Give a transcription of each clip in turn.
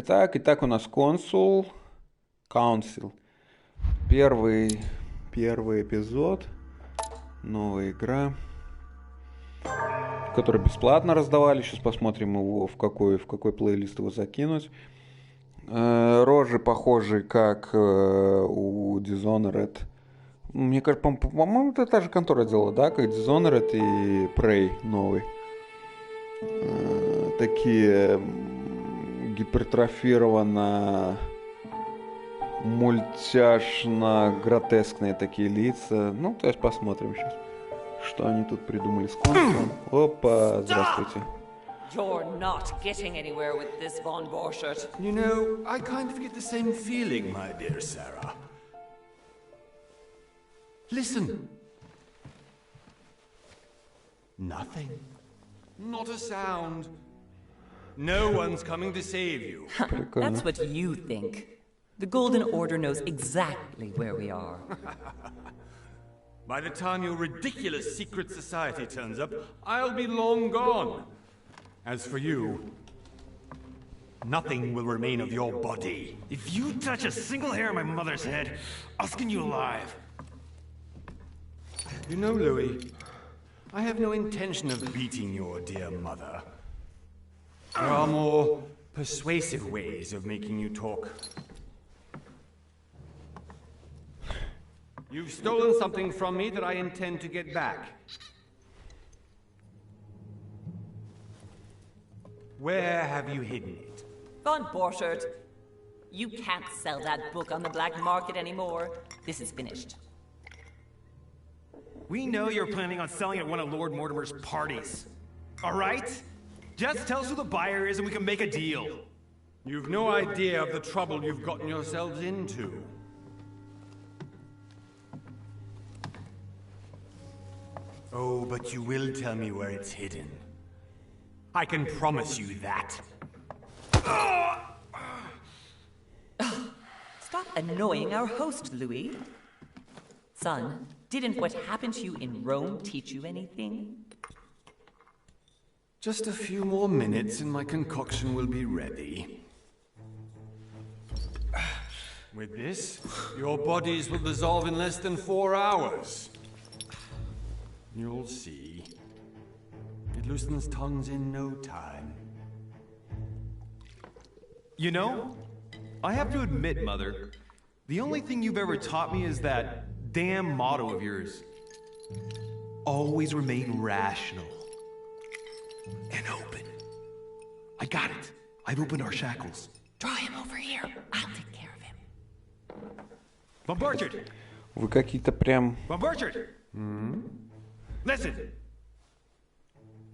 Итак, у нас консул, Council. Первый эпизод, новая игра, которую бесплатно раздавали. Сейчас посмотрим его, в какой плейлист его закинуть. Рожи похожи, как у Dishonored. Мне кажется, по-моему, это та же контора делала, да, как Dishonored и Prey новый. Такие гипертрофированно мультяшно-гротескные такие лица. Ну, то есть посмотрим сейчас, что они тут придумали с консулом. Опа, здравствуйте. You're not getting anywhere with this, Von Borchert. You know, I kind of get the same feeling, my dear Sarah. Listen. Nothing. Not a sound. No one's coming to save you. That's what you think. The Golden Order knows exactly where we are. By the time your ridiculous secret society turns up, I'll be long gone. As for you, nothing will remain of your body. If you touch a single hair on my mother's head, I'll skin you alive. You know, Louis, I have no intention of beating your dear mother. There are more persuasive ways of making you talk. You've stolen something from me that I intend to get back. Where have you hidden it? Von Borchert, you can't sell that book on the black market anymore. This is finished. We know you're planning on selling at one of Lord Mortimer's parties. All right? Just tell us who the buyer is and we can make a deal. You've no idea of the trouble you've gotten yourselves into. Oh, but you will tell me where it's hidden. I can promise you that. Stop annoying our host, Louis. Son, didn't what happened to you in Rome teach you anything? Just a few more minutes and my concoction will be ready. With this, your bodies will dissolve in less than 4 hours. You'll see. It loosens tongues in no time. You know, I have to admit, Mother, the only thing you've ever taught me is that damn motto of yours. Always remain rational. And open. I got it. I've opened our shackles. Draw him over here. I'll take care of him. Von Borchert! Вы какие-то прям... Von Borchert! Listen.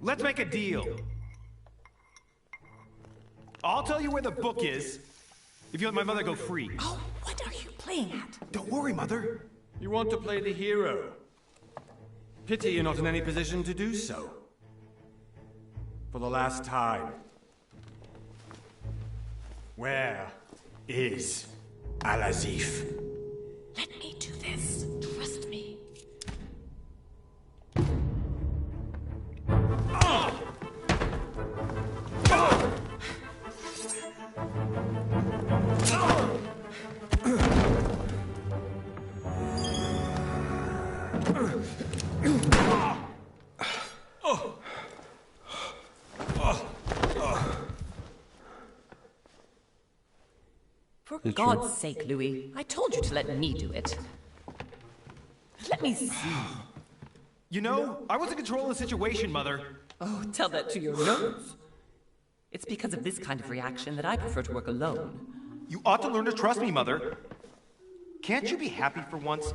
Let's make a deal. I'll tell you where the book is if you let my mother go free. Oh, what are you playing at? Don't worry, Mother. You want to play the hero. Pity you're not in any position to do so. For the last time. Where is Al-Azif? Let me do this. Trust me. For God's sake, Louis, I told you to let me do it. Let me see. You know, I was in control of the situation, Mother. Oh, tell that to your nose. It's because of this kind of reaction that I prefer to work alone. You ought to learn to trust me, Mother. Can't you be happy for once?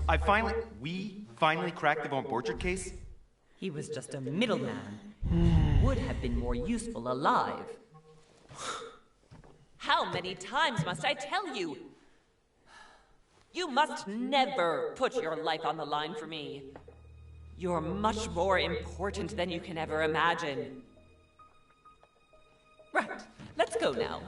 We finally cracked the Von Borchert case? He was just a middleman. Would have been more useful alive. How many times must I tell you? You must never put your life on the line for me. You're much more important than you can ever imagine. Right, let's go now.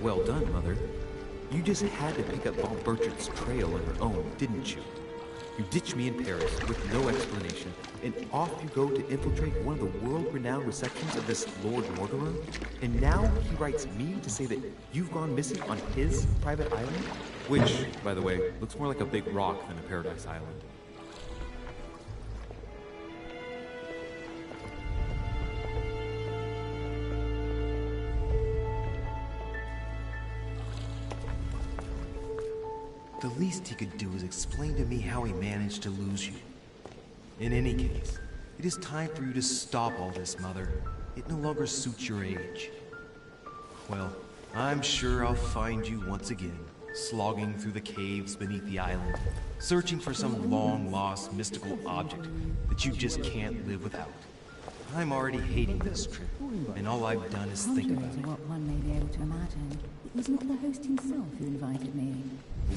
Well done, Mother. You just had to pick up Bob Burchard's trail on your own, didn't you? You ditched me in Paris with no explanation, and off you go to infiltrate one of the world-renowned receptions of this Lord Mortimer? And now he writes me to say that you've gone missing on his private island? Which, by the way, looks more like a big rock than a paradise island. The least he could do is explain to me how he managed to lose you. In any case, it is time for you to stop all this, Mother. It no longer suits your age. Well, I'm sure I'll find you once again, slogging through the caves beneath the island, searching for some long-lost mystical object that you just can't live without. I'm already hating this trip, and all I've done is think about it. What one may be able to imagine, it was not the host himself who invited me.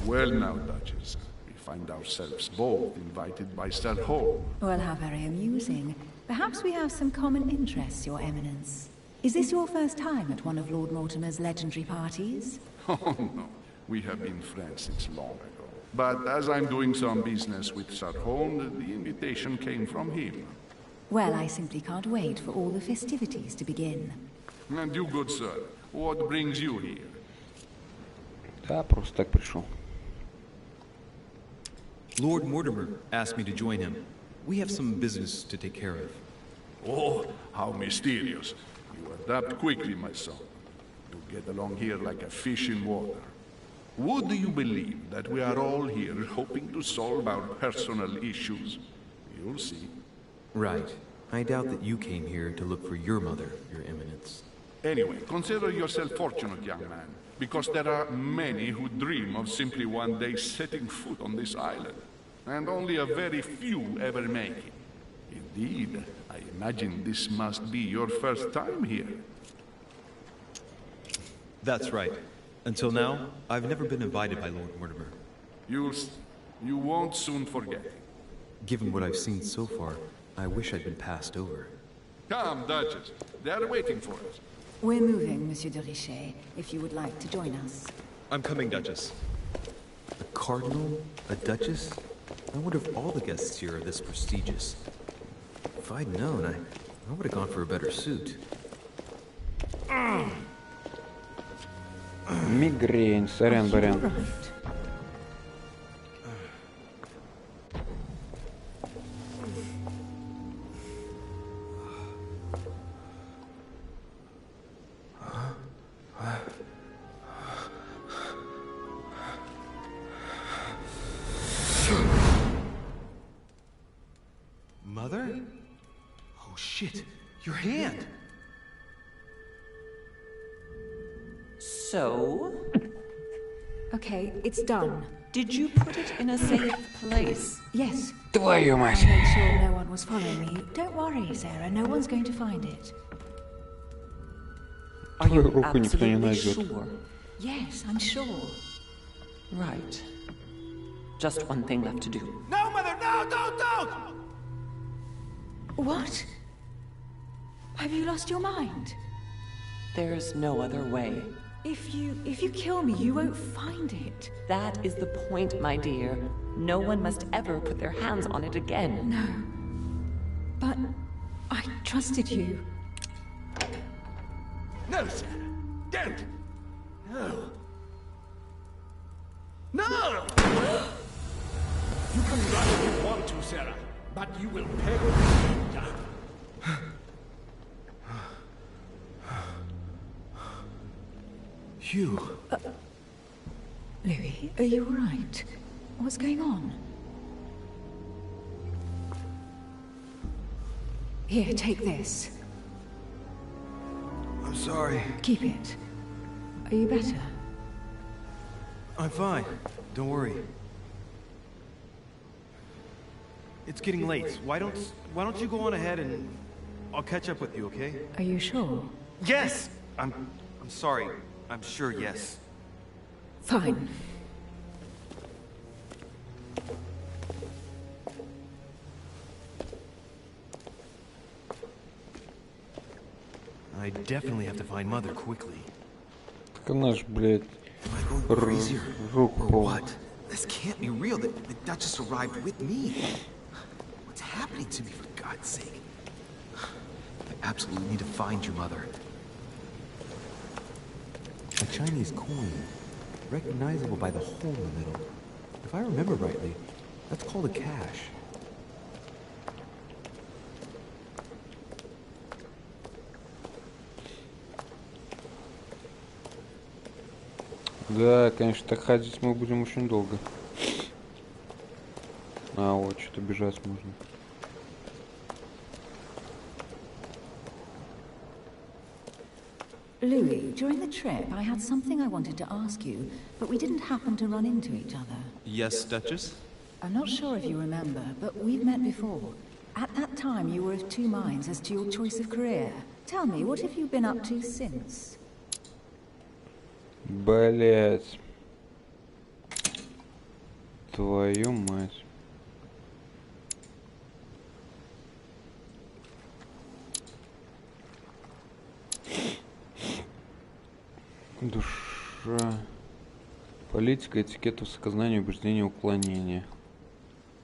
Well now, Duchess, we find ourselves both invited by Sir Holm. Well, how very amusing. Perhaps we have some common interests, Your Eminence. Is this your first time at one of Lord Mortimer's legendary parties? Oh no, we have been friends since long ago. But as I'm doing some business with Sir Holm, the invitation came from him. Well, I simply can't wait for all the festivities to begin. And you, good sir, what brings you here? Да, просто так пришел. Lord Mortimer asked me to join him. We have some business to take care of. Oh, how mysterious. You adapt quickly, my son. You get along here like a fish in water. Would you believe that we are all here hoping to solve our personal issues? You'll see. Right. I doubt that you came here to look for your mother, Your Eminence. Anyway, consider yourself fortunate, young man, because there are many who dream of simply one day setting foot on this island, and only a very few ever make it. Indeed, I imagine this must be your first time here. That's right. Until now, I've never been invited by Lord Mortimer. You won't soon forget it. Given what I've seen so far, I wish I'd been passed over. Come, Duchess. They are waiting for us. We're moving, Monsieur de Richet, if you would like to join us. I'm coming, Duchess. A cardinal? A duchess? I wonder if all the guests here are this prestigious. If I'd known, I would have gone for a better suit. Мигрень, сорян, барян. Mother? Oh shit, your hand! So? Okay, it's done. Did you put it in a safe place? Yes. Твою I мать. made sure no one was following me. Don't worry, Sarah, no one's going to find it. Are you Руку никто не absolutely найдет. sure? Yes, I'm sure. Right. Just one thing left to do. No, Mother, no, don't! What? Have you lost your mind? There's no other way. If you kill me, you won't find it. That is the point, my dear. No one must ever put their hands on it again. No. But I trusted you. No, Sarah. Don't. No. No! You can run if you want to, Sarah, but you will pay with the down. Hugh. Louis, are you all right? What's going on? Here, take this. I'm sorry. Keep it. Are you better? I'm fine. Don't worry. It's getting late. Why don't you go on ahead and I'll catch up with you, okay? Are you sure? Yes! I'm sorry. I'm sure, yes. Fine. I definitely have to find Mother quickly. Наш, блядь, руку поломал. This can't be real. The Duchess arrived with me. What's happening to me, for God's sake? I absolutely need to find your mother. A Chinese coin, recognizable by the hole in the middle. If I remember rightly, that's called a cash. Да, конечно, так ходить мы будем очень долго. А, вот, что-то бежать можно. Louis, during the trip, I had something I wanted to ask you, but we didn't happen to run into each other. Yes, Duchess? I'm not sure if you remember, but we've met before. At that time, you were of two minds as to your choice of career. Tell me, what have you been up to since? Блять. Твою мать. Душа. Политика, этикет, высокознание, убеждение, уклонение.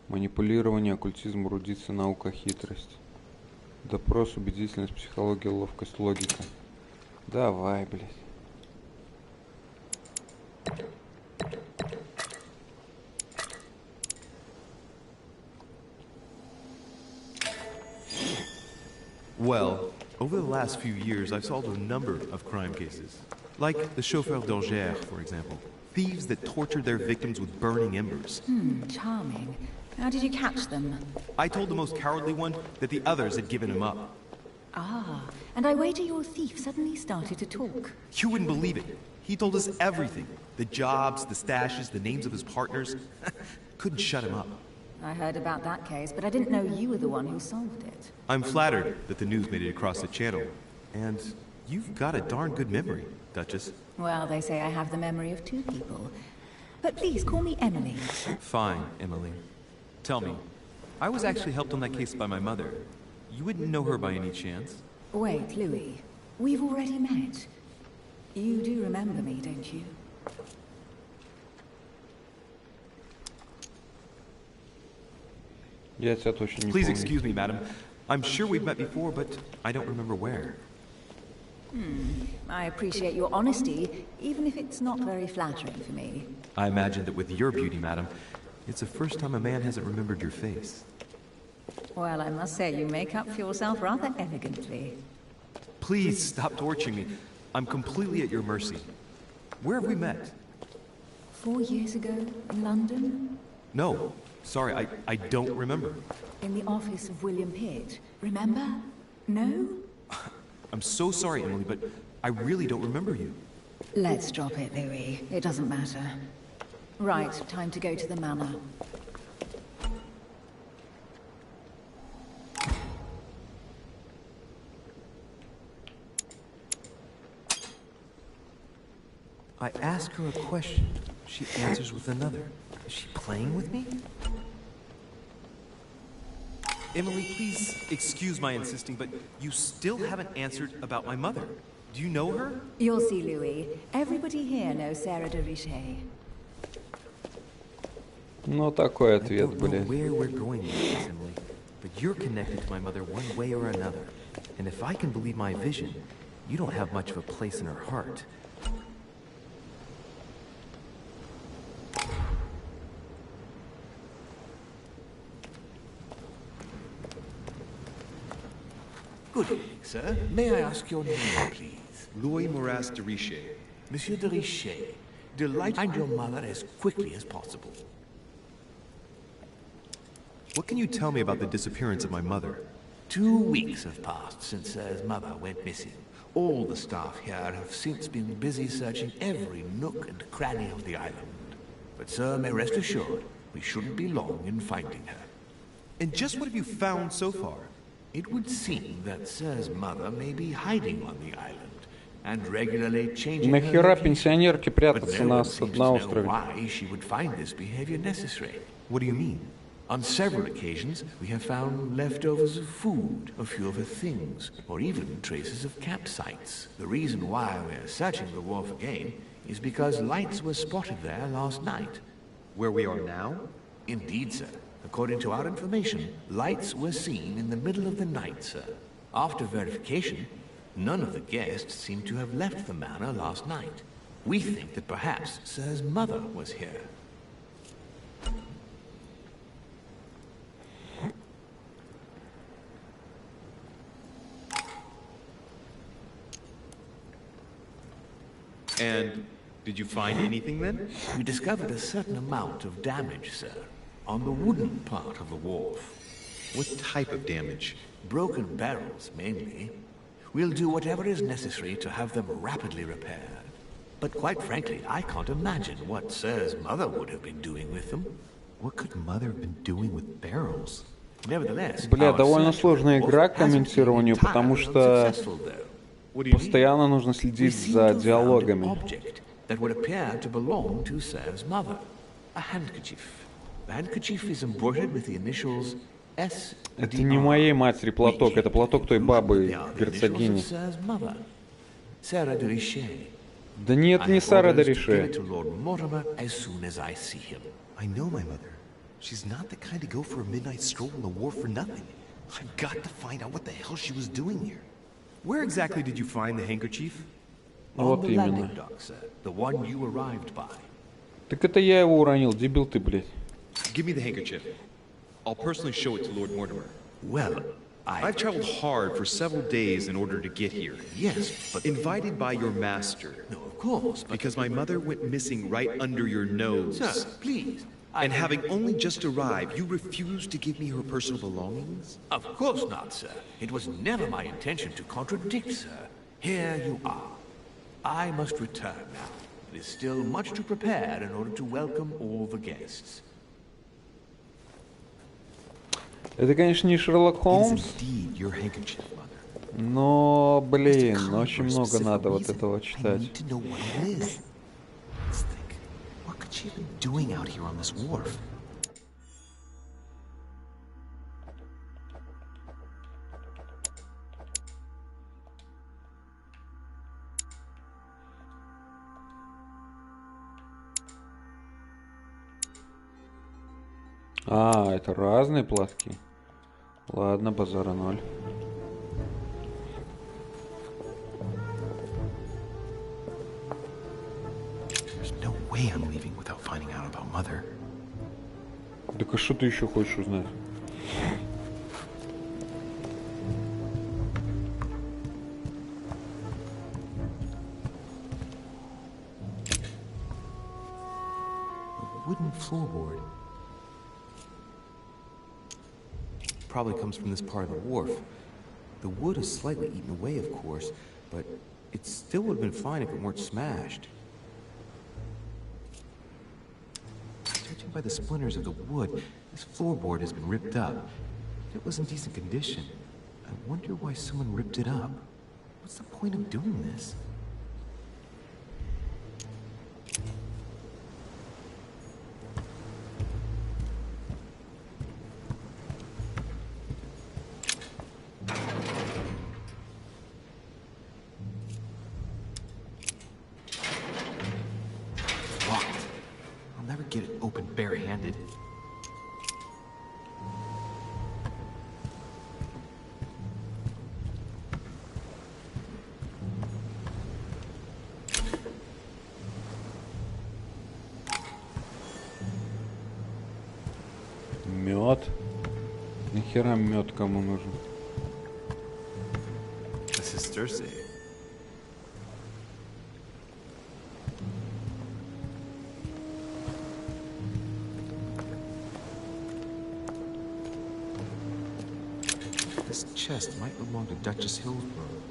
Манипулирование, оккультизм, эрудиция, наука, хитрость. Допрос, убедительность, психология, ловкость, логика. Давай, блядь. Well, over the last few years, I've solved a number of crime cases. Like the chauffeur d'Angers, for example. Thieves that tortured their victims with burning embers. Charming. How did you catch them? I told the most cowardly one that the others had given him up. Ah, and I wager your thief suddenly started to talk. You wouldn't believe it. He told us everything. The jobs, the stashes, the names of his partners. Couldn't shut him up. I heard about that case, but I didn't know you were the one who solved it. I'm flattered that the news made it across the channel. And you've got a darn good memory, Duchess. Well, they say I have the memory of two people. But please, call me Emily. Fine, Emily. Tell me, I was actually helped on that case by my mother. You wouldn't know her by any chance? Wait, Louis. We've already met. You do remember me, don't you? Я тебя точно не Please помню. excuse me, madam. I'm sure we've met before, but I don't remember where. I appreciate your honesty, even if it's not very flattering for me. I imagine that with your beauty, madam, it's the first time a man hasn't remembered your face. Well, I must say, you make up for yourself rather elegantly. Please stop torturing me. I'm completely at your mercy. Where have we met? 4 years ago, in London? No, sorry, I don't remember. In the office of William Pitt. Remember? No? I'm so sorry, Emily, but I really don't remember you. Let's drop it, Louis. It doesn't matter. Right, time to go to the manor. I ask her a question. She answers with another. Is she playing with me? Emily, please excuse my insisting, but you still haven't answered about my mother. Do you know her? You'll see, Louis. Everybody here knows Sarah de Richet. Ну, такой I ответ, don't know блядь. where we're going with this, Emily, but you're connected to my mother one way or another. And if I can believe my vision, you don't have much of a place in her heart. Good evening, sir. May I ask your name, please? Louis Moras de Richet. Monsieur de Richet. Delight to find your mother as quickly as possible. What can you tell me about the disappearance of my mother? 2 weeks have passed since Sir's mother went missing. All the staff here have since been busy searching every nook and cranny of the island. But Sir may rest assured, we shouldn't be long in finding her. And just what have you found so far? It would seem that Sir's mother may be hiding on the island and regularly changing her Нахера location. пенсионерке But прятаться no one на seems to на know острове? why she would find this behavior necessary. What do you mean? On several occasions, we have found leftovers of food, a few other things, or even traces of campsites. The reason why we're searching the wharf again is because lights were spotted there last night. Where we are now? Indeed, sir. According to our information, lights were seen in the middle of the night, sir. After verification, none of the guests seem to have left the manor last night. We think that perhaps Sir's mother was here. And did you find anything then? We discovered a certain amount of damage, sir, on the wooden part of the wharf. What type of damage? Broken barrels, mainly. We'll do whatever is necessary to have them rapidly repaired. But quite frankly, I can't imagine what Sir's mother would have been doing with them. What could Mother have been doing with barrels? Nevertheless, Бля, довольно сложная игра к комментированию, потому что постоянно нужно следить за диалогами. That would appear to belong to Sir's mother. A handkerchief. The handkerchief is embroidered with the initials S. Это не моей матери платок, это платок той бабы, герцогини. Да нет, не Сара де Рише. I know my mother. She's not the kind to go for a midnight stroll on the wharf for nothing. I've got to find out what the hell she was doing here. Where exactly did you find the handkerchief? Вот именно. Так это я его уронил, дебил ты, блядь. Give me the handkerchief. I'll personally show it to Lord Mortimer. Well, I've traveled hard for several days in order to get here. Yes, but invited by your master. No, of course, but because my mother went missing right under your nose. Sir, please. And having only just arrived, you refused to give me her personal belongings? Of course not, sir. It was never my intention to contradict, sir. Here you are. I must return now. It is still much to prepare in order to welcome all the guests. Это, конечно, не Шерлок Холмс, но, блин, очень много надо вот этого читать. А, это разные платки. Ладно, базара ноль. There's no way I'm leaving without finding out about Mother. Так а что ты еще хочешь узнать? Wooden floorboard. Probably comes from this part of the wharf. The wood is slightly eaten away, of course, but it still would have been fine if it weren't smashed. Judging by the splinters of the wood, this floorboard has been ripped up. It was in decent condition. I wonder why someone ripped it up. What's the point of doing this? Get it open barehanded. Мед? Нахера мед кому нужен? This is Thursday. This chest might belong to Duchess Hillsborough.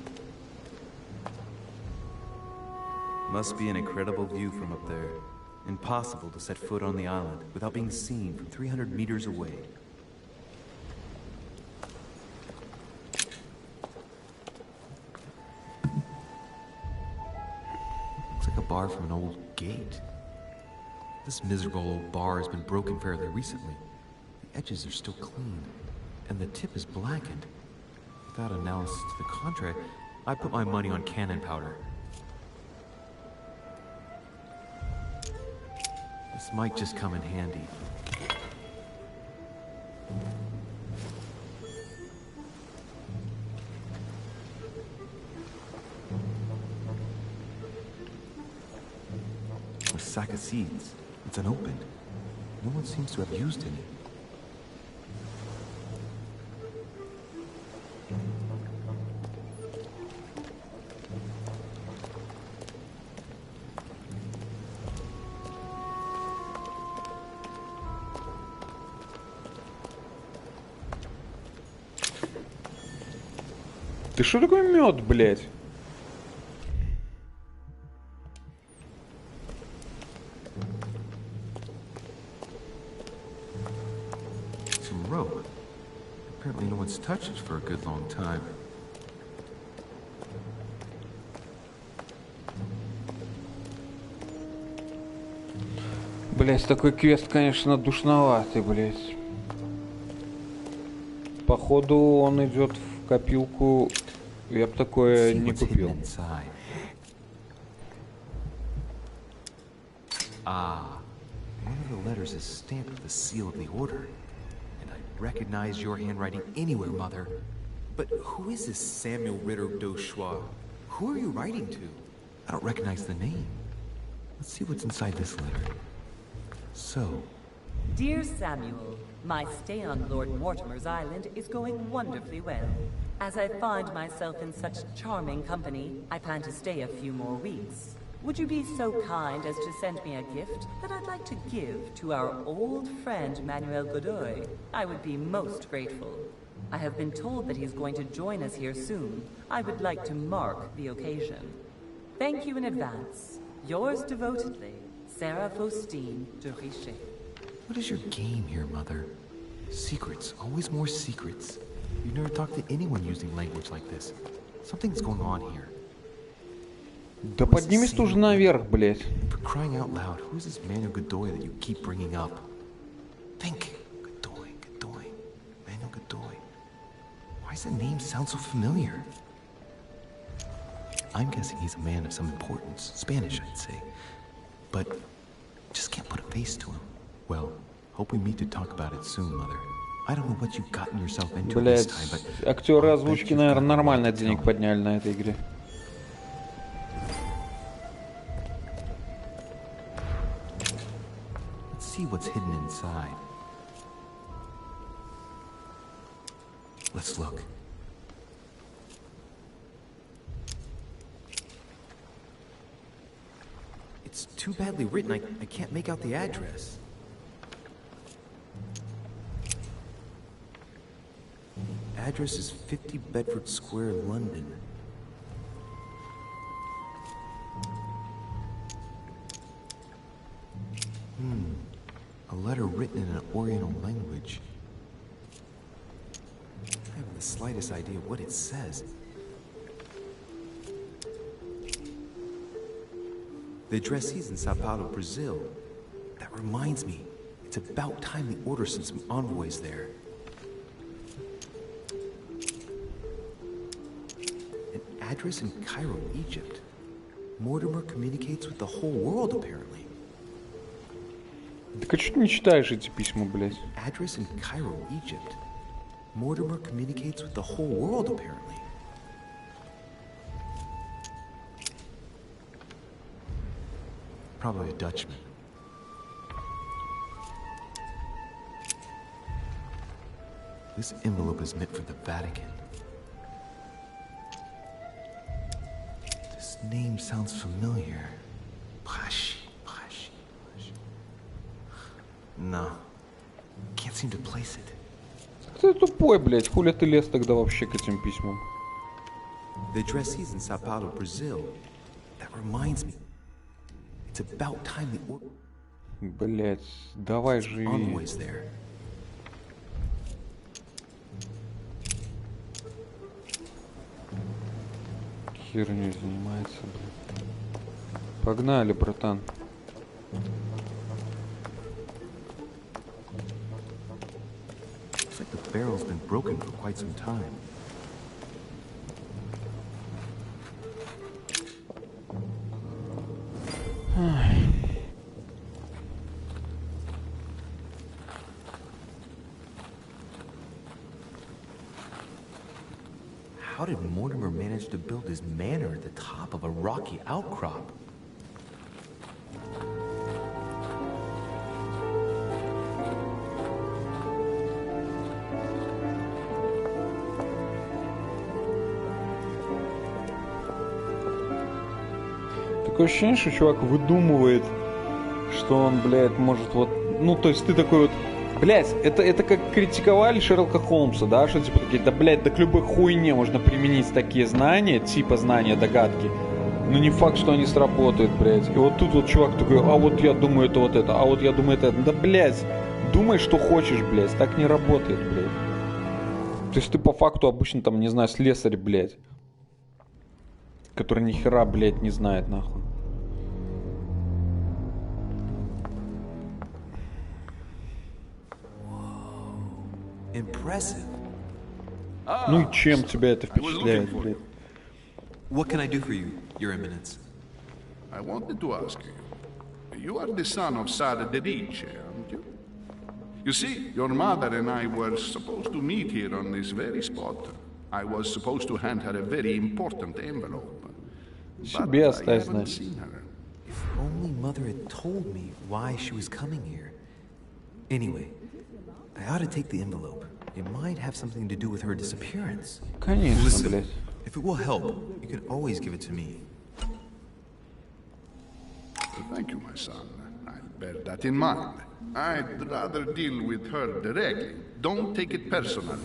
Must be an incredible view from up there. Impossible to set foot on the island without being seen from 300 meters away. Looks like a bar from an old gate. This miserable old bar has been broken fairly recently. edges are still clean, and the tip is blackened. Without analysis to the contrary, I put my money on cannon powder. This might just come in handy. A sack of seeds. It's unopened. No one seems to have used any. Ты что такое мед, блядь? Some rope. Apparently no one's touched it for a good long time. Блядь, такой квест, конечно, душноватый, блядь. Походу он идет в копилку. Я бы такое не купил. Ah, one of the letters is stamped with the seal of the order. And I recognize your handwriting anywhere, Mother. But who is this Samuel Ritter d'Auchois? Who are you writing to? I don't recognize the name. Let's see what's inside this letter. So, Dear Samuel, my stay on Lord Mortimer's island is going wonderfully well. As I find myself in such charming company, I plan to stay a few more weeks. Would you be so kind as to send me a gift that I'd like to give to our old friend Manuel Godoy? I would be most grateful. I have been told that he's going to join us here soon. I would like to mark the occasion. Thank you in advance. Yours devotedly, Sarah Faustine de Richet. what is your game here, Mother? Secrets, always more secrets. You never talk to anyone using language like this. Something's going on here. Да поднимись ты уже наверх, блядь. For crying out loud, who's this Manuel Godoy that you keep bringing up? Think. Godoy, Godoy, Manuel Godoy. Why does the name sound so familiar? I'm guessing he's a man of some importance. Spanish, I'd say. But just can't put a face to him. Well, hope we meet to talk about it soon, Mother. I don't know what you've gotten yourself into this time, but актеры озвучки, наверное, нормально денег подняли на этой игре. Let's see what's hidden inside. Let's look. It's too badly written, I can't make out the address. Address is 50 Bedford Square, London. A letter written in an Oriental language. I haven't the slightest idea what it says. The addressee's in Sao Paulo, Brazil. That reminds me, it's about time the order sent some envoys there. An address in Cairo, Egypt. Mortimer communicates with the whole world, apparently. Так а что ты не читаешь эти письма, блядь? Address in Cairo, Egypt. Mortimer communicates with the whole world, apparently. Probably a Dutchman. This envelope is meant for the Vatican. This name sounds familiar. Pashi. No. Can't seem to place it. Ты тупой, блядь. Хули ты лез тогда вообще к этим письмам? The addressee's in Sao Paulo, Brazil. That reminds me. It's about time the order. Блядь, давай живи. Envoys there. Херней занимается, блядь. Погнали, братан. barrel's been broken for quite some time. How did Mortimer manage to build his manor at the top of a rocky outcrop? Такое ощущение, что чувак выдумывает, что он, блядь, может вот... Ну, то есть ты такой вот... Блядь, это как критиковали Шерлока Холмса, да? Что типа такие, да, блядь, да к любой хуйне можно применить такие знания, типа знания, догадки. Но не факт, что они сработают, блядь. И вот тут вот чувак такой, а вот я думаю это вот это, а вот я думаю это. Да, блядь, думай, что хочешь, блядь. Так не работает, блядь. То есть ты по факту обычно там, не знаю, слесарь, блядь. Который ни хера, блядь, не знает, нахуй. Impressive. Ну и чем тебя это впечатляет, блядь? What can I do for you, Your Eminence? I wanted to ask you. You are the son of Sara de Ricci, aren't you? You see, your mother and I were supposed to meet here on this very spot. I was supposed to hand her a very important envelope. But I haven't seen her. If only Mother had told me why she was coming here. Anyway, I ought to take the envelope. It might have something to do with her disappearance. Конечно, Listen, блядь. if it will help, you can always give it to me. Thank you, my son. I'll bear that in mind. I'd rather deal with her directly. Don't take it personally.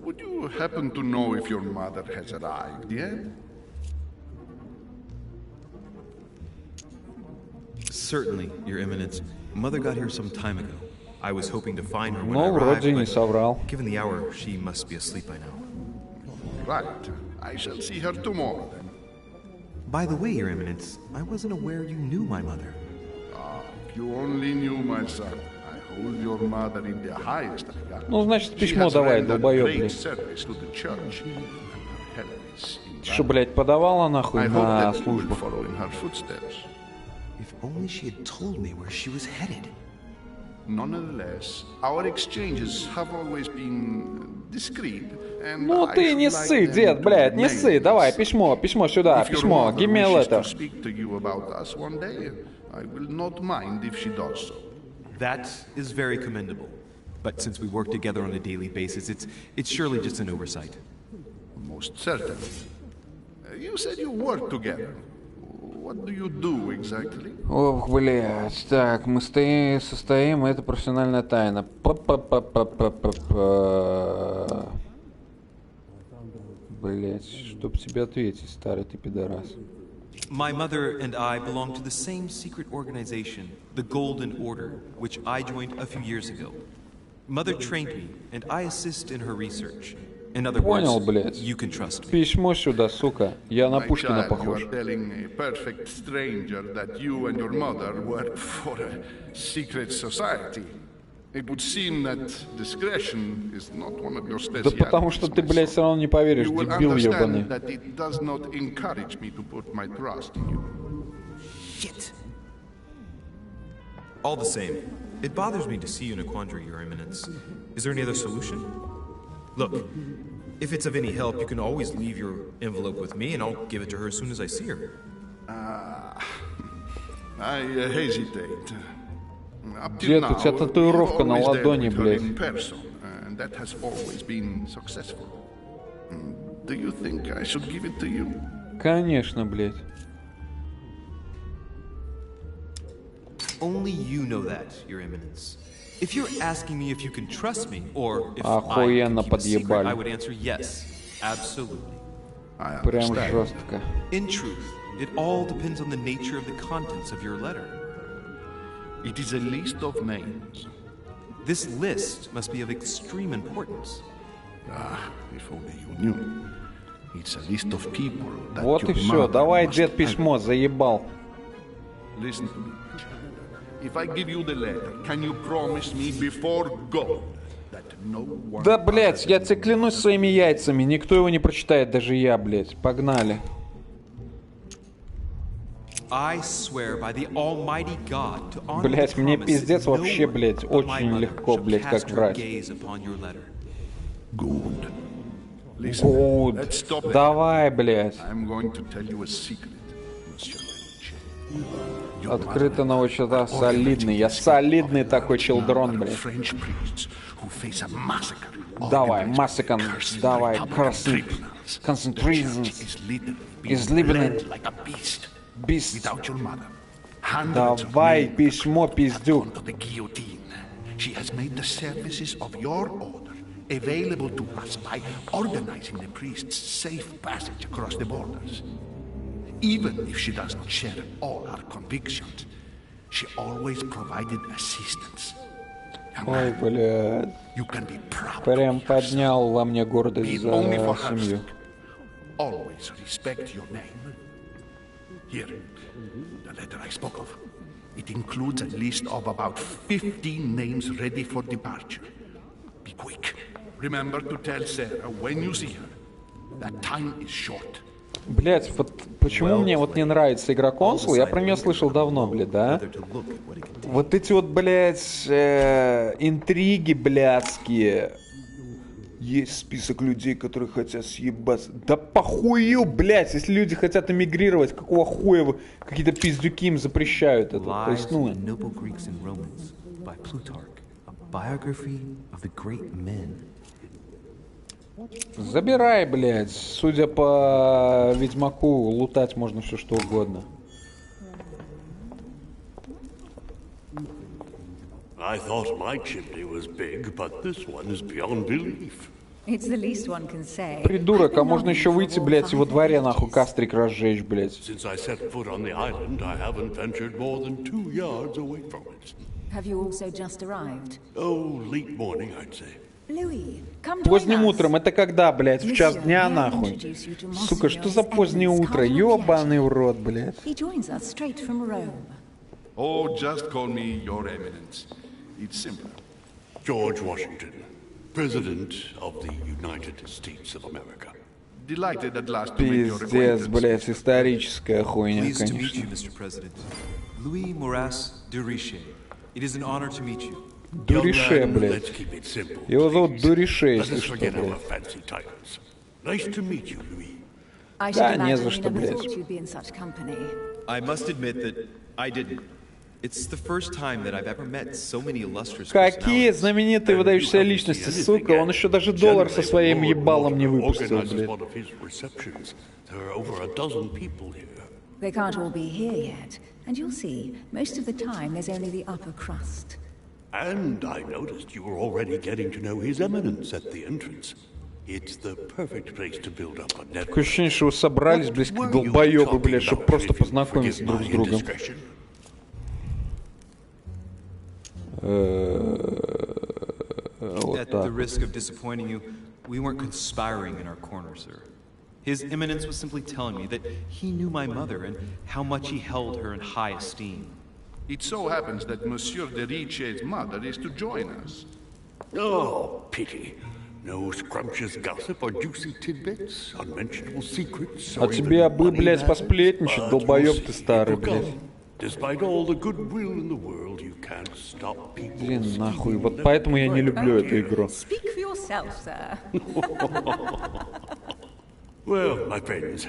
Would you happen to know if your mother has arrived yet? Certainly, Your Eminence. Mother got here some time ago. I was hoping to find her when I Ну, arrived, вроде не соврал. but given the hour, she must be asleep by now. Right. I shall see her tomorrow then. By the way, Your Eminence, I wasn't aware you knew my mother. Ah, if you only knew, my son. I hold your mother in the highest regard. Ну, значит, She письмо has давай, rendered долбоёб, great блядь. service to the church. Her is Что, блядь, подавала нахуй I hope на that you will службу? follow in her footsteps. If only she had told me where she was headed. Nonetheless, our exchanges have always been discreet, and Ну I ты should не like ссы, them дед, to блядь, не remain ссы. Давай, so. письмо сюда, If your письмо. mother Give me a wishes letter. to speak to you about us one day, I will not mind if she does so. That is very commendable. But since we work together on a daily basis, it's surely just an oversight. Most certainly. You said you work together. What do you do exactly? Ох, блядь. Так, мы состоим, это профессиональная тайна. Блядь, чтоб тебе ответить, старый ты пидорас. My mother and I belong to the same secret organization, the Golden Order, which I joined a few years ago. Mother trained me, and I assist in her research. In other Понял, words, блядь. you can trust me. Письмо сюда, сука. Я на My Пушкина child, похож. you are telling a perfect stranger that you and your mother work for a secret society. It would seem that discretion is not one of your Да потому specialties. что ты, my блядь, son. все равно не поверишь, You will дебил ебаный. understand that it does not encourage me to put my trust in you. Shit. All the same, it bothers me to see you in a quandary, Your Eminence. Is there any other solution? Look, if it's of any help, you can always leave your envelope with me, and I'll give it to her as soon as I see her. I hesitate. Up till Дед, now, у тебя we татуировка have на always dealt ладони, with her блядь. in person, and that has always been successful. Do you think I should give it to you? Конечно, блядь. Only you know that, Your Eminence. If you're asking me if you can trust me, or if Охуенно I can keep a secret, подъебали. I would answer yes, absolutely. I Прям understand. жестко. In truth, it all depends on the nature of the contents of your letter. It is a list of names. This list must be of extreme importance. If only you knew. It's a list of people that Вот your и все. mother Давай, must дед, have. письмо, заебал. Listen to me, child. If I give you the letter, can you promise me before God that Да, блядь, я тебе клянусь своими яйцами. Никто его не прочитает, даже я, блядь. Погнали. Блядь, мне пиздец вообще, блядь, очень легко, блядь, как врать. Гуд. Давай, блядь. Открыто научно, да, солидный. Я солидный такой челдрон, блядь. Давай, массакан, давай, красный. Concentration is living beast. Давай, письмо, пиздюк. Available to us by organizing the priest's safe passage across the borders. Even if she does not share all our convictions, she always provided assistance. Ой, блядь. Прям поднял во мне гордость за семью. Always respect your name. Here, the letter I spoke of. It includes a list of about 15 names ready for departure. Be quick. Remember to tell Sarah when you see her that time is short. Блять, вот почему мне вот не нравится игра консул, я про нее слышал давно, блядь, да? Вот эти вот, блядь, интриги блядские. Есть список людей, которые хотят съебаться. Да похую, блядь, если люди хотят эмигрировать, какого хуя вы какие-то пиздюки им запрещают это? То есть, ну... Забирай, блядь. Судя по Ведьмаку, лутать можно все что угодно. I thought my chimney was big, but this one is beyond belief. It's the least one can say. Придурок, а можно еще выйти, блядь, и во дворе нахуй кастрик разжечь, блядь. Since I set foot on the island, I haven't ventured more than 2 yards away from it. Have you also just arrived? Oh, late morning, I'd say. Поздним утром, это когда, блядь, в час дня, нахуй? Сука, что за позднее утро? Ёбаный в рот, блядь. Oh, just call me your eminence. It's simple. George Washington, President of the United States of America. Delighted at last to meet your Пиздец, блядь, историческая хуйня, конечно. Louis Moras de Richer. It is an honor to meet you. Дурише, блядь. Его зовут Дурише, если что, блядь. Да, не за что, блядь. I must admit that I didn't. It's the first time that I've ever met so many illustrious Какие знаменитые выдающиеся личности, сука, он еще даже доллар со своим ебалом не выпустил, блядь. They can't all be here yet, and you'll see, most of the time there's only the upper crust. And I noticed you were already getting to know His Eminence at the entrance. It's the perfect place to build up a network. Такое ощущение, что вы собрались, блядь, как долбоёбы, блядь, чтобы просто познакомиться друг с другом. At the risk of disappointing you, we weren't conspiring in our corner, sir. His Eminence was simply telling me that he knew my mother and how much he held her in high esteem. It so happens that Monsieur de Riche's mother is to join us. Oh, pity. No scrumptious gossip or juicy tidbits, unmentionable secrets. А тебе бы, блядь, посплетничать, долбоёб ты старый, блядь. Despite all the goodwill in the world, you can't stop people. Блин, нахуй, вот поэтому я не люблю эту игру. Speak for yourself, sir. Well, my friends,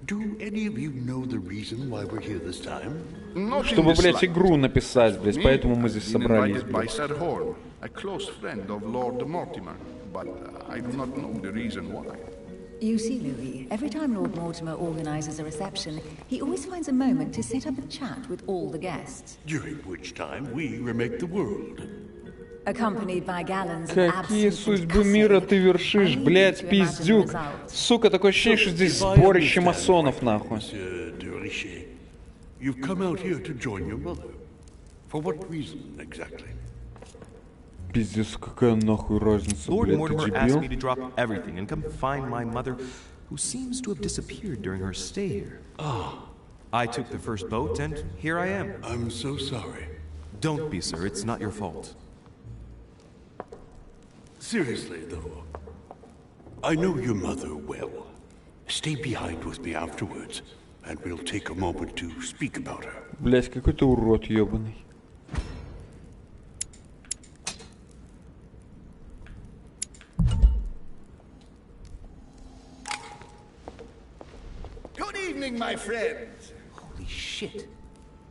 do any of you know the reason why we're here this time? Чтобы, блядь, игру написать, блядь, поэтому мы здесь собрались, блядь. A close friend of Lord Mortimer, but I do not know the reason why. You see, Louis, every time Lord Mortimer organizes a reception, he always finds a moment to set up a chat with all the guests. During which time we remake the world. Accompanied by gallons of Какие судьбы мира ты вершишь, блядь, пиздюк. Сука, такое ощущение, что здесь сборище масонов, нахуй. You've come out here to join your mother. For what reason exactly? Пиздец, какая нахуй разница, блядь, ты Mortimer asked me to дебил? drop everything and come find my mother, who seems to have disappeared during her stay here. I took the first boat, and here I am. I'm so sorry. Don't be, sir. It's not your fault. Seriously, though, I know your mother well. Stay behind with me afterwards, and we'll take a moment to speak about her. Блять, какой ты урод ёбаный. Good evening, my friends. Holy shit.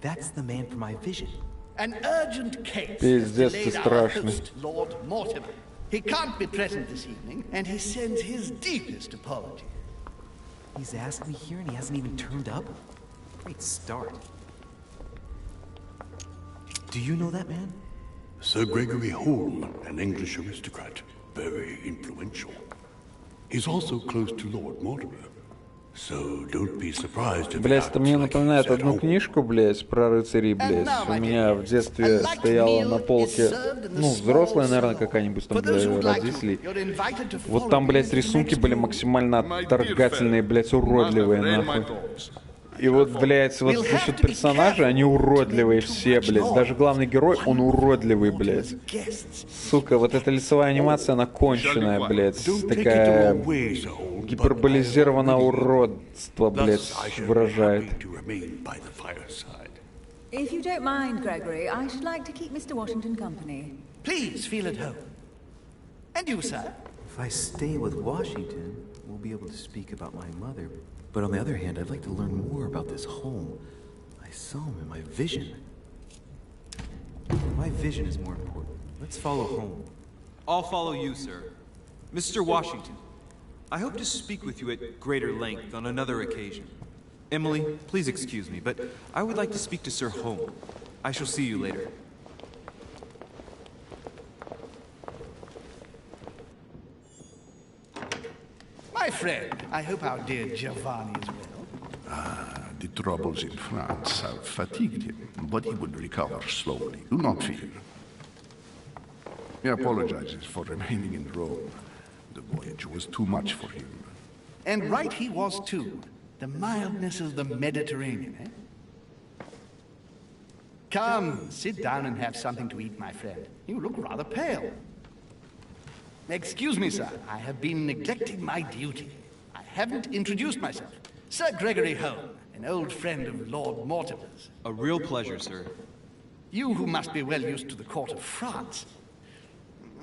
That's the man from my vision. An urgent case Пиздец, ты has delayed our страшный. host, Lord Mortimer. He can't be present this evening, and he sends his deepest apology. He's asked me here and he hasn't even turned up? Great start. Do you know that man? Sir Gregory Holm, an English aristocrat, very influential. He's also close to Lord Mortimer, so don't be surprised if Блять, это мне like напоминает he's at одну home. книжку, блять, про рыцарей, блять. У меня в детстве стояла на полке, ну, взрослая, наверное, какая-нибудь там для родителей. Вот там, блять, рисунки были максимально отторгательные, блять, уродливые, нахуй. И вот, блядь, вот за счет персонажей, они уродливые все, блядь. Даже главный герой, он уродливый, блядь. Сука, вот эта лицевая анимация, она конченая, блядь. Такая гиперболизированное уродство, блядь, выражает. If you don't mind, Gregory, I should like to keep Mr. Washington company. Please feel at home. And you, sir? If I stay with Washington, we'll be able to speak about my mother. But on the other hand, I'd like to learn more about this home. I saw him in my vision. My vision is more important. Let's follow home. I'll follow you, sir. Mr. Washington, I hope to speak with you at greater length on another occasion. Emily, please excuse me, but I would like to speak to Sir Home. I shall see you later. My friend, I hope our dear Giovanni is well. The troubles in France have fatigued him, but he will recover slowly. Do not fear. He apologizes for remaining in Rome. The voyage was too much for him. And right he was too. The mildness of the Mediterranean, eh? Come, sit down and have something to eat, my friend. You look rather pale. Excuse me, sir. I have been neglecting my duty. I haven't introduced myself. Sir Gregory Holm, an old friend of Lord Mortimer's. A real pleasure, sir. You who must be well used to the court of France.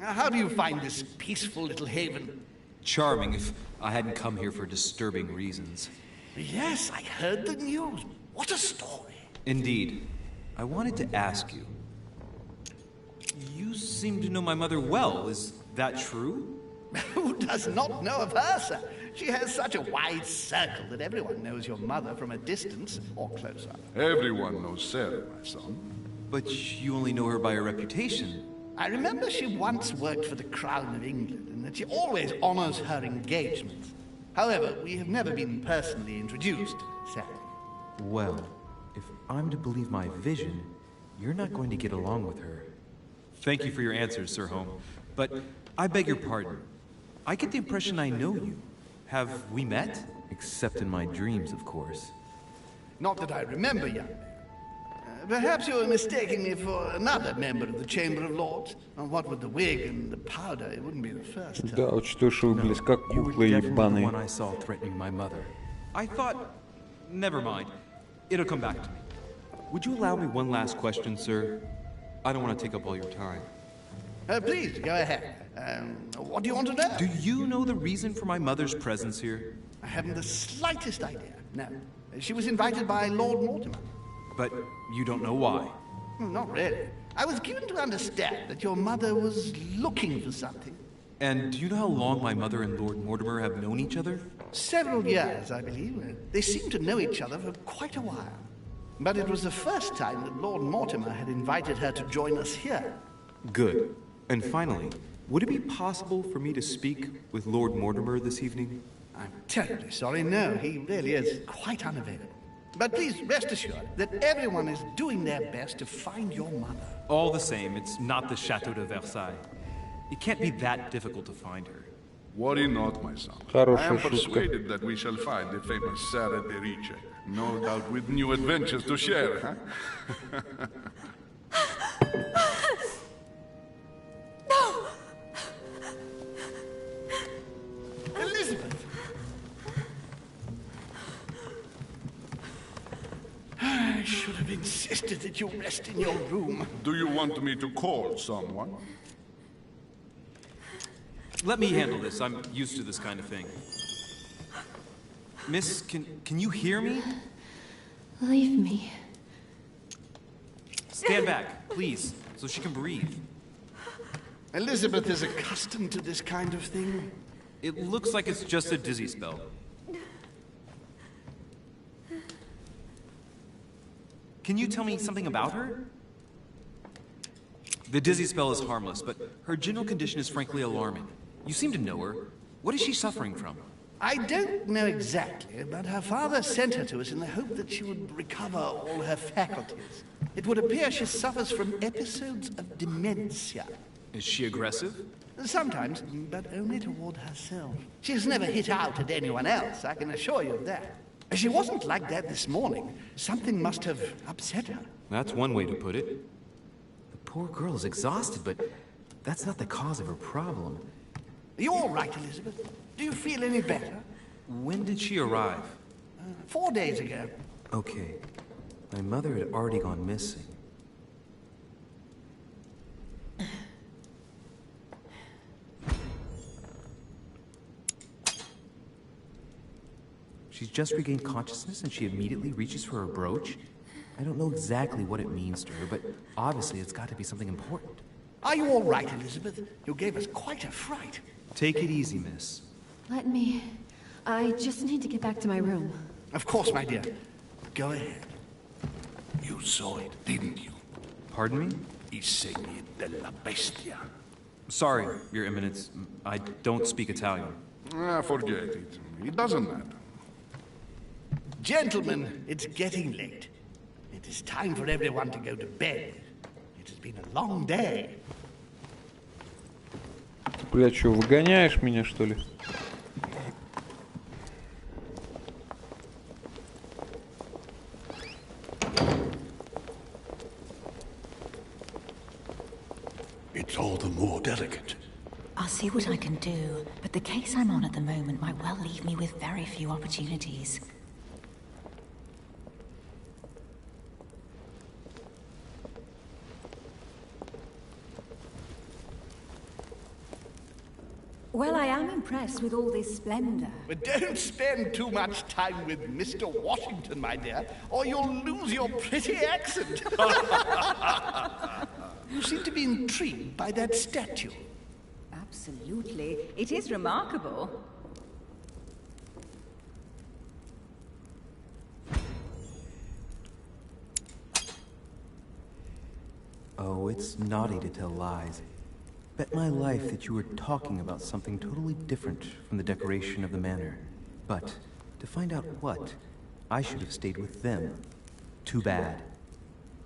How do you find this peaceful little haven? Charming if I hadn't come here for disturbing reasons. Yes, I heard the news. What a story. Indeed. I wanted to ask you. You seem to know my mother well. Is that true? Who does not know of her, sir? She has such a wide circle that everyone knows your mother from a distance or closer. Everyone knows Sarah, my son. But you only know her by her reputation. I remember she once worked for the Crown of England and that she always honors her engagements. However, we have never been personally introduced, sadly. Well, if I'm to believe my vision, you're not going to get along with her. Thank you for your answers, Sir Home. But I beg your pardon. I get the impression I know you. Have we met? Except in my dreams, of course. Not that I remember, young man. Perhaps you are mistaking me for another member of the Chamber of Lords. And what with the wig and the powder, it wouldn't be the first time. Да, учитывая, что вы, блядь, как You were куклы definitely the ебаные. one I saw threatening my mother. I thought... Never mind. It'll come back to me. Would you allow me one last question, sir? I don't want to take up all your time. Please, go ahead. What do you want to know? Do you know the reason for my mother's presence here? I haven't the slightest idea. No. She was invited by Lord Mortimer. But you don't know why? Not really. I was given to understand that your mother was looking for something. And do you know how long my mother and Lord Mortimer have known each other? Several years, I believe. They seemed to know each other for quite a while. But it was the first time that Lord Mortimer had invited her to join us here. Good. And finally, would it be possible for me to speak with Lord Mortimer this evening? I'm terribly sorry. No, he really is quite unavailable. But please rest assured that everyone is doing their best to find your mother. All the same, it's not the Chateau de Versailles. It can't be that difficult to find her. Worry not, my son. I Хорошая am шутка. persuaded that we shall find the famous Sarah de Riche. No doubt with new adventures to share, huh? should have insisted that you rest in your room. Do you want me to call someone? Let me handle this. I'm used to this kind of thing. Miss, can you hear me? Leave me. Stand back, please, so she can breathe. Elizabeth is accustomed to this kind of thing. It looks like it's just a dizzy spell. Can you tell me something about her? The dizzy spell is harmless, but her general condition is frankly alarming. You seem to know her. What is she suffering from? I don't know exactly, but her father sent her to us in the hope that she would recover all her faculties. It would appear she suffers from episodes of dementia. Is she aggressive? Sometimes, but only toward herself. She has never hit out at anyone else, I can assure you of that. She wasn't like that this morning. Something must have upset her. That's one way to put it. The poor girl is exhausted, but that's not the cause of her problem. Are you all right, Elizabeth? Do you feel any better? When did she arrive? 4 days ago. Okay. My mother had already gone missing. She's just regained consciousness and she immediately reaches for her brooch? I don't know exactly what it means to her, but obviously it's got to be something important. Are you all right, Elizabeth? You gave us quite a fright. Take it easy, miss. Let me... I just need to get back to my room. Of course, my dear. Go ahead. You saw it, didn't you? Pardon me? I segni della bestia. Sorry, Your Eminence. I don't speak Italian. Forget it. It doesn't matter. Gentlemen, it's getting late. It is time for everyone to go to bed. It has been a long day. Блядь, что, выгоняешь меня, что ли? It's all the more delicate. I'll see what I can do, but the case I'm on at the moment might well leave me with very few opportunities. Well, I am impressed with all this splendor. But don't spend too much time with Mr. Washington, my dear, or you'll lose your pretty accent. You seem to be intrigued by that statue. Absolutely. It is remarkable. Oh, it's naughty to tell lies. Bet my life that you were talking about something totally different from the decoration of the manor. But to find out what, I should have stayed with them. Too bad.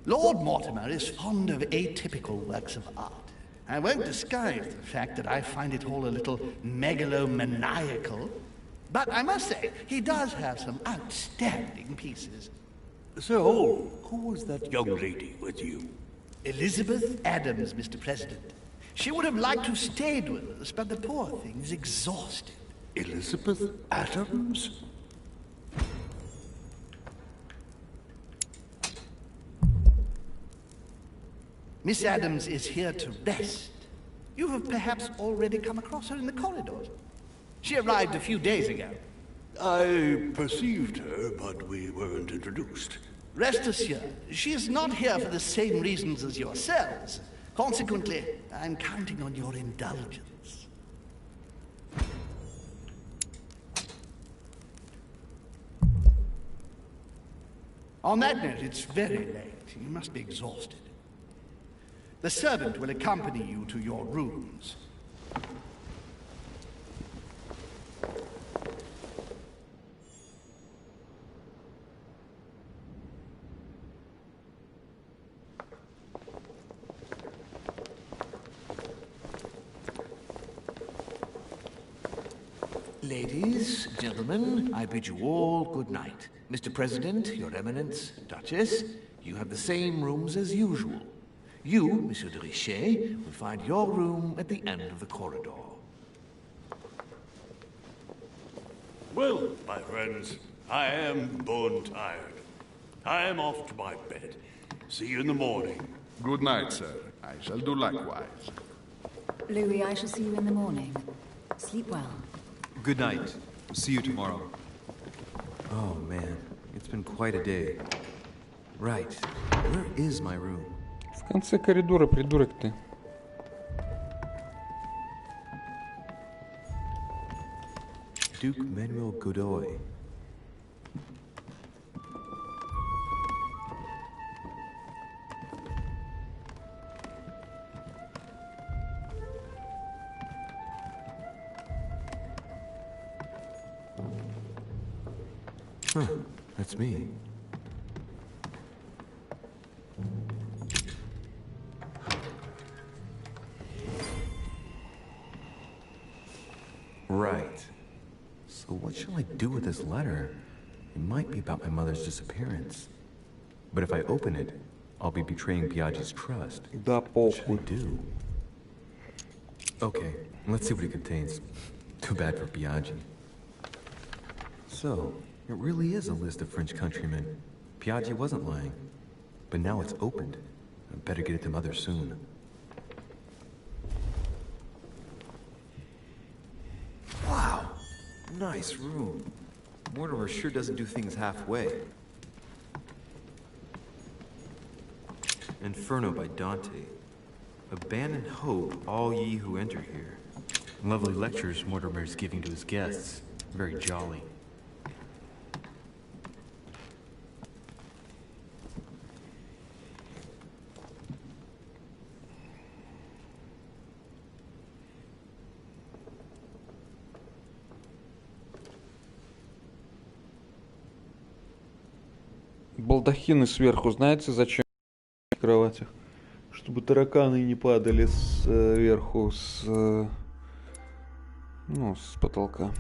Lord Mortimer is fond of atypical works of art. I won't disguise the fact that I find it all a little megalomaniacal. But I must say, he does have some outstanding pieces. So, who was that young lady with you? Elizabeth Adams, Mr. President. She would have liked to have stayed with us, but the poor thing is exhausted. Elizabeth Adams? Miss Adams is here to rest. You have perhaps already come across her in the corridors. She arrived a few days ago. I perceived her, but we weren't introduced. Rest assured, she is not here for the same reasons as yourselves. Consequently, I'm counting on your indulgence. On that note, it's very late. You must be exhausted. The servant will accompany you to your rooms. Ladies, gentlemen, I bid you all good night. Mr. President, Your Eminence, Duchess, you have the same rooms as usual. You, Monsieur de Richet, will find your room at the end of the corridor. Well, my friends, I am bone tired. I am off to my bed. See you in the morning. Good night, sir. I shall do likewise. Louis, I shall see you in the morning. Sleep well. Good night. See you tomorrow. Oh man, it's been quite a day. Right, where is my room? В конце коридора, придурок ты. Duke Manuel Godoy. Huh, that's me. Right. So what shall I do with this letter? It might be about my mother's disappearance. But if I open it, I'll be betraying Biaggi's trust. Да What should I похуй. do? Okay, let's see what it contains. Too bad for Biaggi. So, it really is a list of French countrymen. Biaggi wasn't lying. But now it's opened. I better get it to Mother soon. Wow! Nice room. Mortimer sure doesn't do things halfway. Inferno by Dante. Abandon hope, all ye who enter here. Lovely lectures Mortimer's giving to his guests. Very jolly. Балдахины сверху, знаете, зачем в кроватях? Чтобы тараканы не падали сверху, с потолка.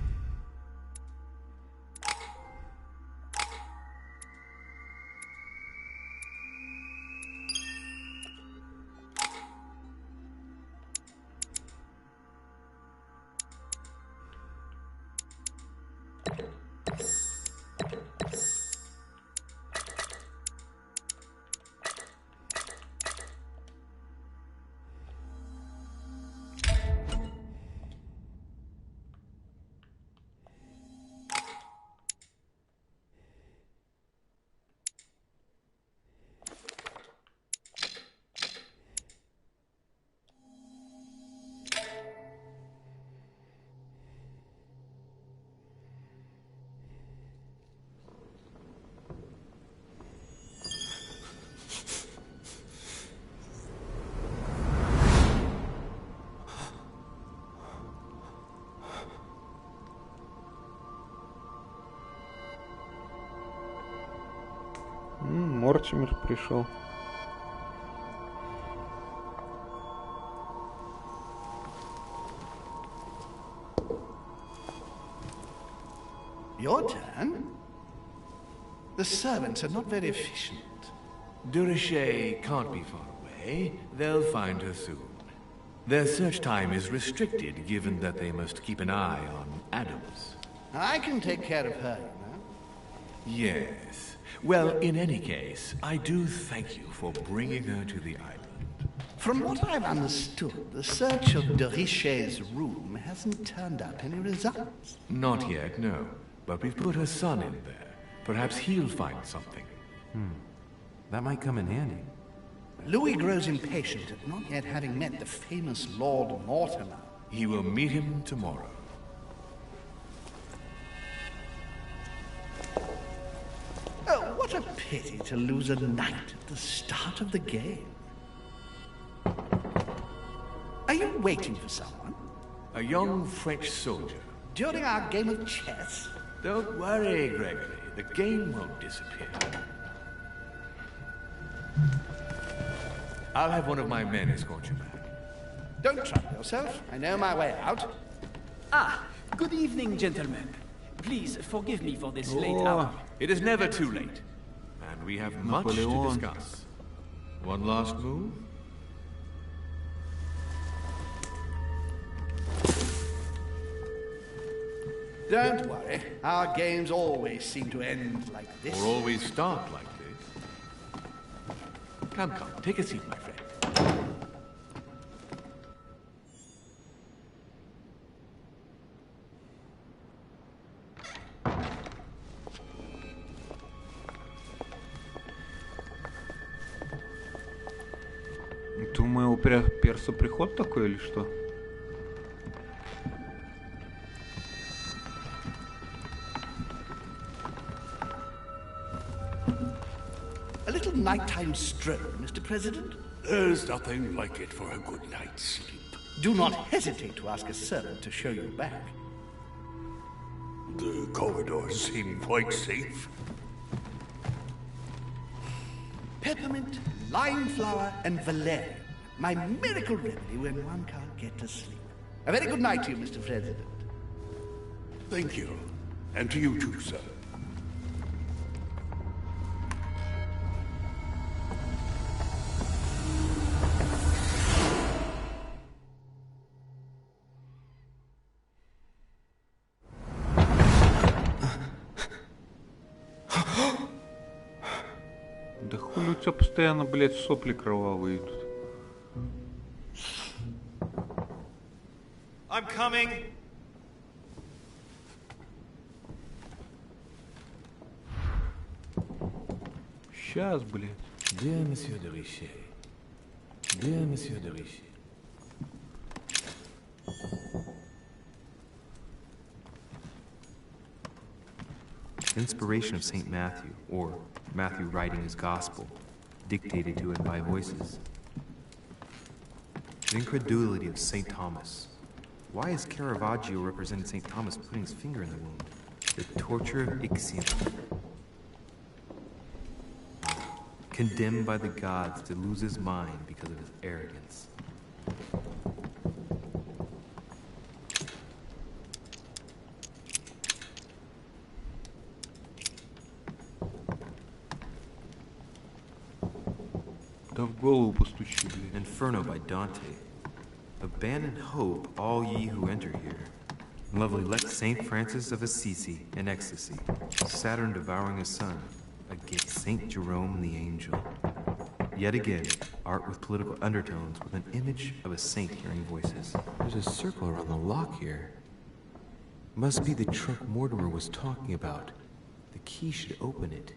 Мортимер пришел. Your turn? The servants are not very efficient. Durocher can't be far away. They'll find her soon. Their search time is restricted, given that they must keep an eye on Adams. I can take care of her, you know. Yes. Well, in any case, I do thank you for bringing her to the island. From what I've understood, the search of Durocher's room hasn't turned up any results. Not yet, no. But we've put her son in there. Perhaps he'll find something. That might come in handy. Louis grows impatient at not yet having met the famous Lord Mortimer. He will meet him tomorrow. Oh, what a pity to lose a knight at the start of the game. Are you waiting for someone? A young French soldier. During our game of chess? Don't worry, Gregory. The game won't disappear. I'll have one of my men escort you back. Don't trouble yourself. I know my way out. Ah, good evening, gentlemen. Please forgive me for this late hour. It is never too late. And we have much to discuss. One last move? Don't worry. Our games always seem to end like this. Or always start like this. Come, take a seat, my friend. Это у моего перса приход такой или что? A little nighttime stroll, Mr. President? There's nothing like it for a good night's sleep. Do not hesitate to ask a servant to show you back. The corridors seem quite safe. Peppermint, lime flower, and valerian. My miracle remedy when one can't get to sleep. A very good night to you, Mr. President. Thank you. And to you too, sir. Да хули у тебя постоянно, блядь, сопли кровавые тут. I'm coming. Сейчас, блядь. Dear Monsieur de Richet. Dear Monsieur de Richet. Inspiration of St. Matthew, or Matthew writing his gospel, dictated to it by voices. The incredulity of St. Thomas. Why is Caravaggio representing St. Thomas putting his finger in the wound? The torture of Ixion. Condemned by the gods to lose his mind because of his arrogance. Да в голову постучи, блядь. Inferno by Dante. Abandon hope, all ye who enter here. Lovely Saint Francis of Assisi in ecstasy. Saturn devouring a sun. Against Saint Jerome the angel. Yet again, art with political undertones with an image of a saint hearing voices. There's a circle around the lock here. Must be the trunk Mortimer was talking about. The key should open it.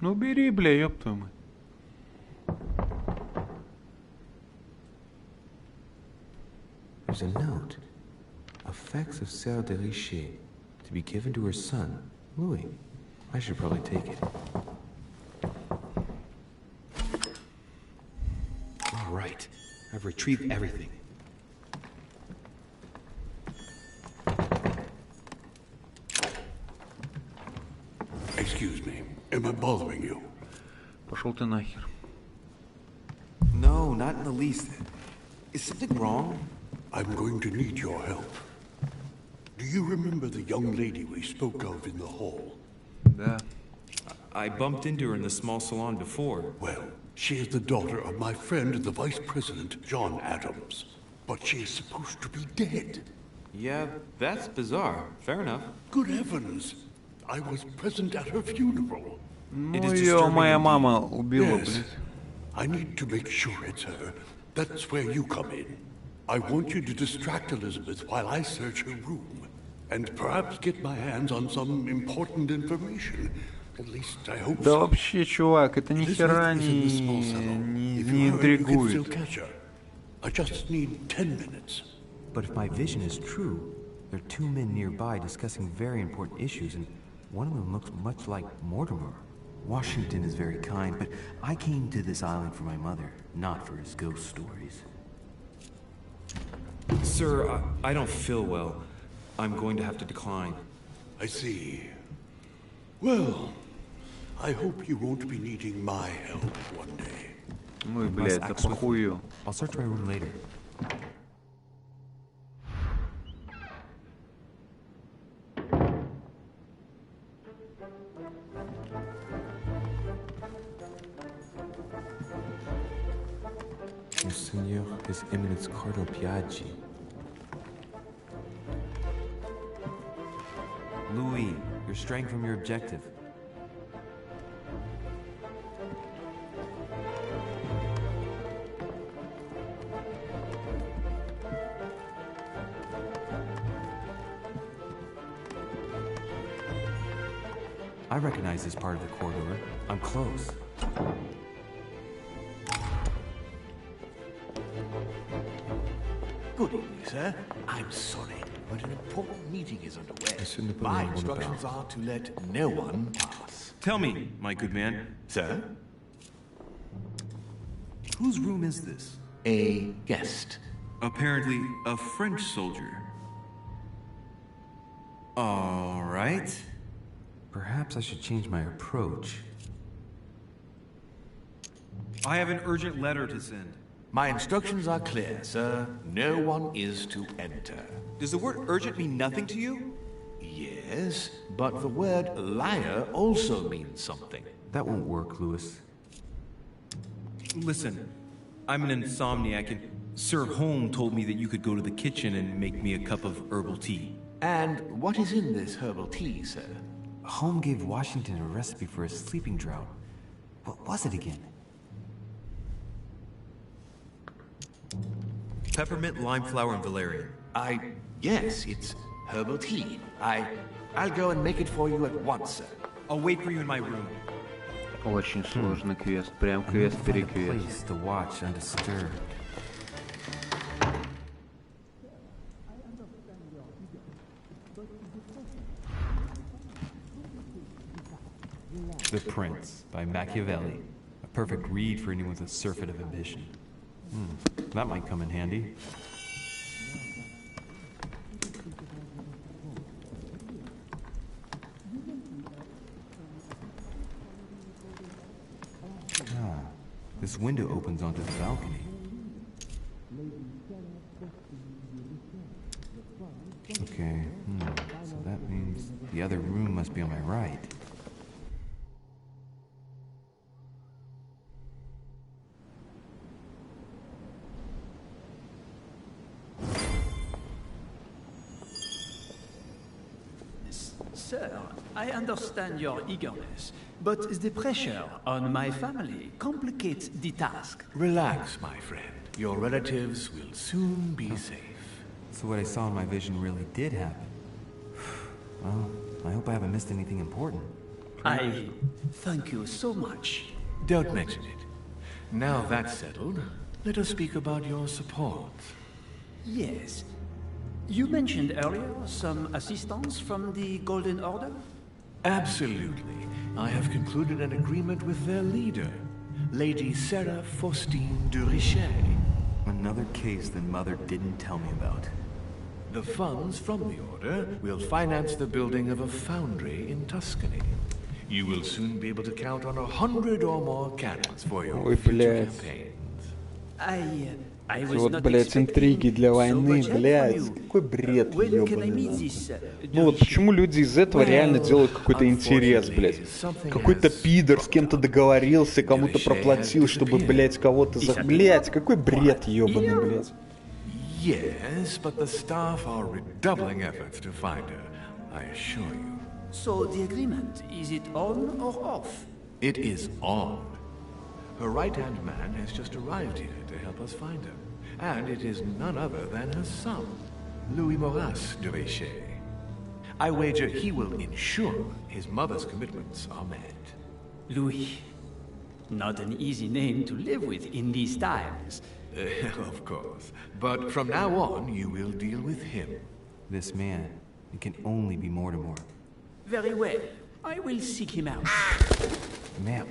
Ну бери, бля, ёб твою мать. There's a note. Effects of Sœur de Richet to be given to her son, Louis. I should probably take it. All right. I've retrieved everything. Excuse me. Am I bothering you? Пошел ты нахер. No, not in the least. Is something wrong? I'm going to need your help. Do you remember the young lady we spoke of in the hall? Да. I bumped into her in the small salon before. Well, she is the daughter of my friend, the Vice President, John Adams. But she is supposed to be dead. Yeah, that's bizarre. Fair enough. Good heavens. I was present at her funeral. Ну ее моя мама убила, блядь. I need to make sure it's her. That's where you come in. I want you to distract Elizabeth while I search her room. And perhaps get my hands on some important information. At least I hope Да so. вообще, чувак, это ни хера не интригует. I just need 10 minutes. But if my vision is true, there are two men nearby discussing very important issues, and one of them looks much like Mortimer. Washington is very kind, but I came to this island for my mother, not for his ghost stories. Sir, I don't feel well. I'm going to have to decline. I see. Well, I hope you won't be needing my help one day. Ну и, блядь, да похую. I'll search my room later. Monseigneur, His Eminence Cardinal Piaggi. Louis, you're straying from your objective. I recognize this part of the corridor. I'm close. Good evening, sir. I'm sorry, but an important meeting is underway. My instructions are to let no one pass. Tell me, my good man. Sir? Whose room is this? A guest. Apparently a French soldier. All right. Perhaps I should change my approach. I have an urgent letter to send. My instructions are clear, sir. No one is to enter. Does the word urgent mean nothing to you? Yes, but the word liar also means something. That won't work, Louis. Listen, I'm an insomniac, and Sir Holm told me that you could go to the kitchen and make me a cup of herbal tea. And what is in this herbal tea, sir? Holm gave Washington a recipe for a sleeping draught. What was it again? Peppermint, lime flower, and valerian. Yes, it's herbal tea. I'll go and make it for you at once, sir. I'll wait for you in my room. Очень сложный квест, прям квест-переквест. Place to watch undisturbed. The Prince by Machiavelli. A perfect read for anyone with a surfeit of ambition. That might come in handy. This window opens onto the balcony. Okay, so that means the other room must be on my right. Sir, I understand your eagerness, but the pressure on my family complicates the task. Relax, my friend. Your relatives will soon be safe. So what I saw in my vision really did happen. Well, I hope I haven't missed anything important. I thank you so much. Don't mention it. Now that's settled, let us speak about your support. Yes. You mentioned earlier some assistance from the Golden Order? Absolutely. I have concluded an agreement with their leader, Lady Sarah Faustine de Richet. Another case that Mother didn't tell me about. The funds from the Order will finance the building of a foundry in Tuscany. You will soon be able to count on 100 or more cannons for your future campaigns. Вот, блядь, интриги для войны, блядь, какой бред ебаный. Ну вот почему люди из этого реально делают какой-то интерес, блядь? Какой-то пидор с кем-то договорился, кому-то проплатил, чтобы, блядь, кого-то Блядь, какой бред ебаный, блядь. Yes, but the staff are redoubling efforts to find her, I assure you. So the agreement, is it on or off? It is on. Her right-hand man has just arrived here to help us find her. And it is none other than her son, Louis Maurice de Richet. I wager he will ensure his mother's commitments are met. Louis. Not an easy name to live with in these times. Of course. But from now on, you will deal with him. This man, it can only be Mortimer. Very well. I will seek him out. Ma'am.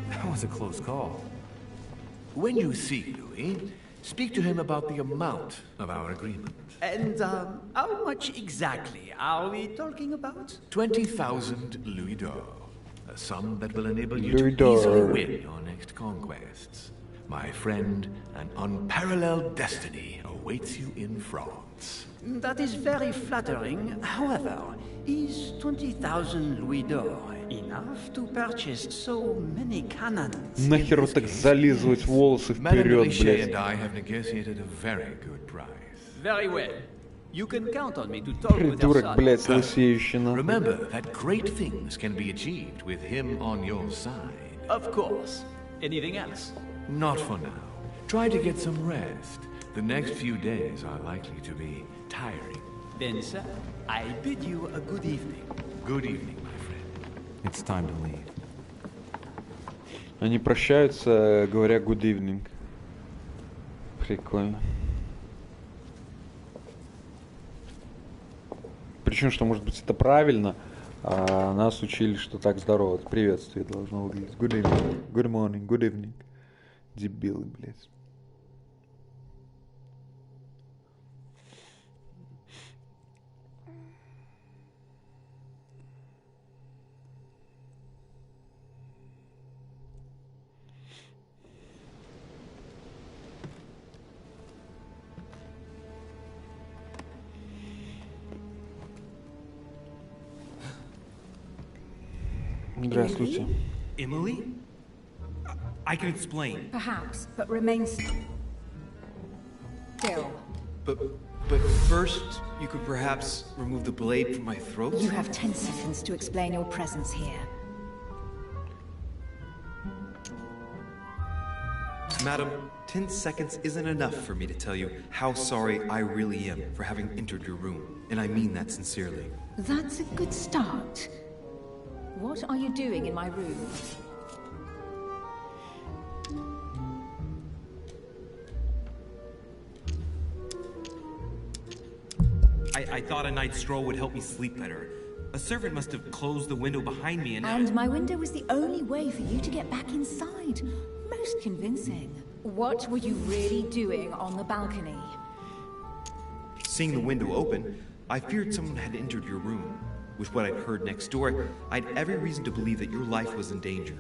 That was a close call. When you see Louis, Speak to him about the amount of our agreement. And how much exactly are we talking about? 20,000 louis d'or. A sum that will enable you Louis to easily d'or. win your next conquests. My friend, an unparalleled destiny awaits you in France. That is very flattering. However, is 20,000 louis d'or enough to purchase so many cannons? Нахер вот так зализывать волосы Madame вперед, Richet блядь. and I have negotiated a very good price. Very well. You can count on me to talk with your Придурок, son. блядь, лысеющий нахуй. Remember that great things can be achieved with him on your side. Of course. Anything else? Not for now. Try to get some rest. The next few days are likely to be tiring. Then, sir, I bid you a good evening. Good evening, my friend. It's time to leave. Они прощаются, говоря good evening. Прикольно. Причем, что, может быть, это правильно, а нас учили, что так здорово. Приветствие должно выглядеть. Good evening, good morning, good evening. Дебилы, блядь. Здравствуйте. Emily? I can explain. Perhaps, but remain still. But first, you could perhaps remove the blade from my throat? You have 10 seconds to explain your presence here. Madam, 10 seconds isn't enough for me to tell you how sorry I really am for having entered your room, and I mean that sincerely. That's a good start. What are you doing in my room? I thought a night's stroll would help me sleep better. A servant must have closed the window behind me And my window was the only way for you to get back inside. Most convincing. What were you really doing on the balcony? Seeing the window open, I feared someone had entered your room. With what I'd heard next door, I'd every reason to believe that your life was in danger.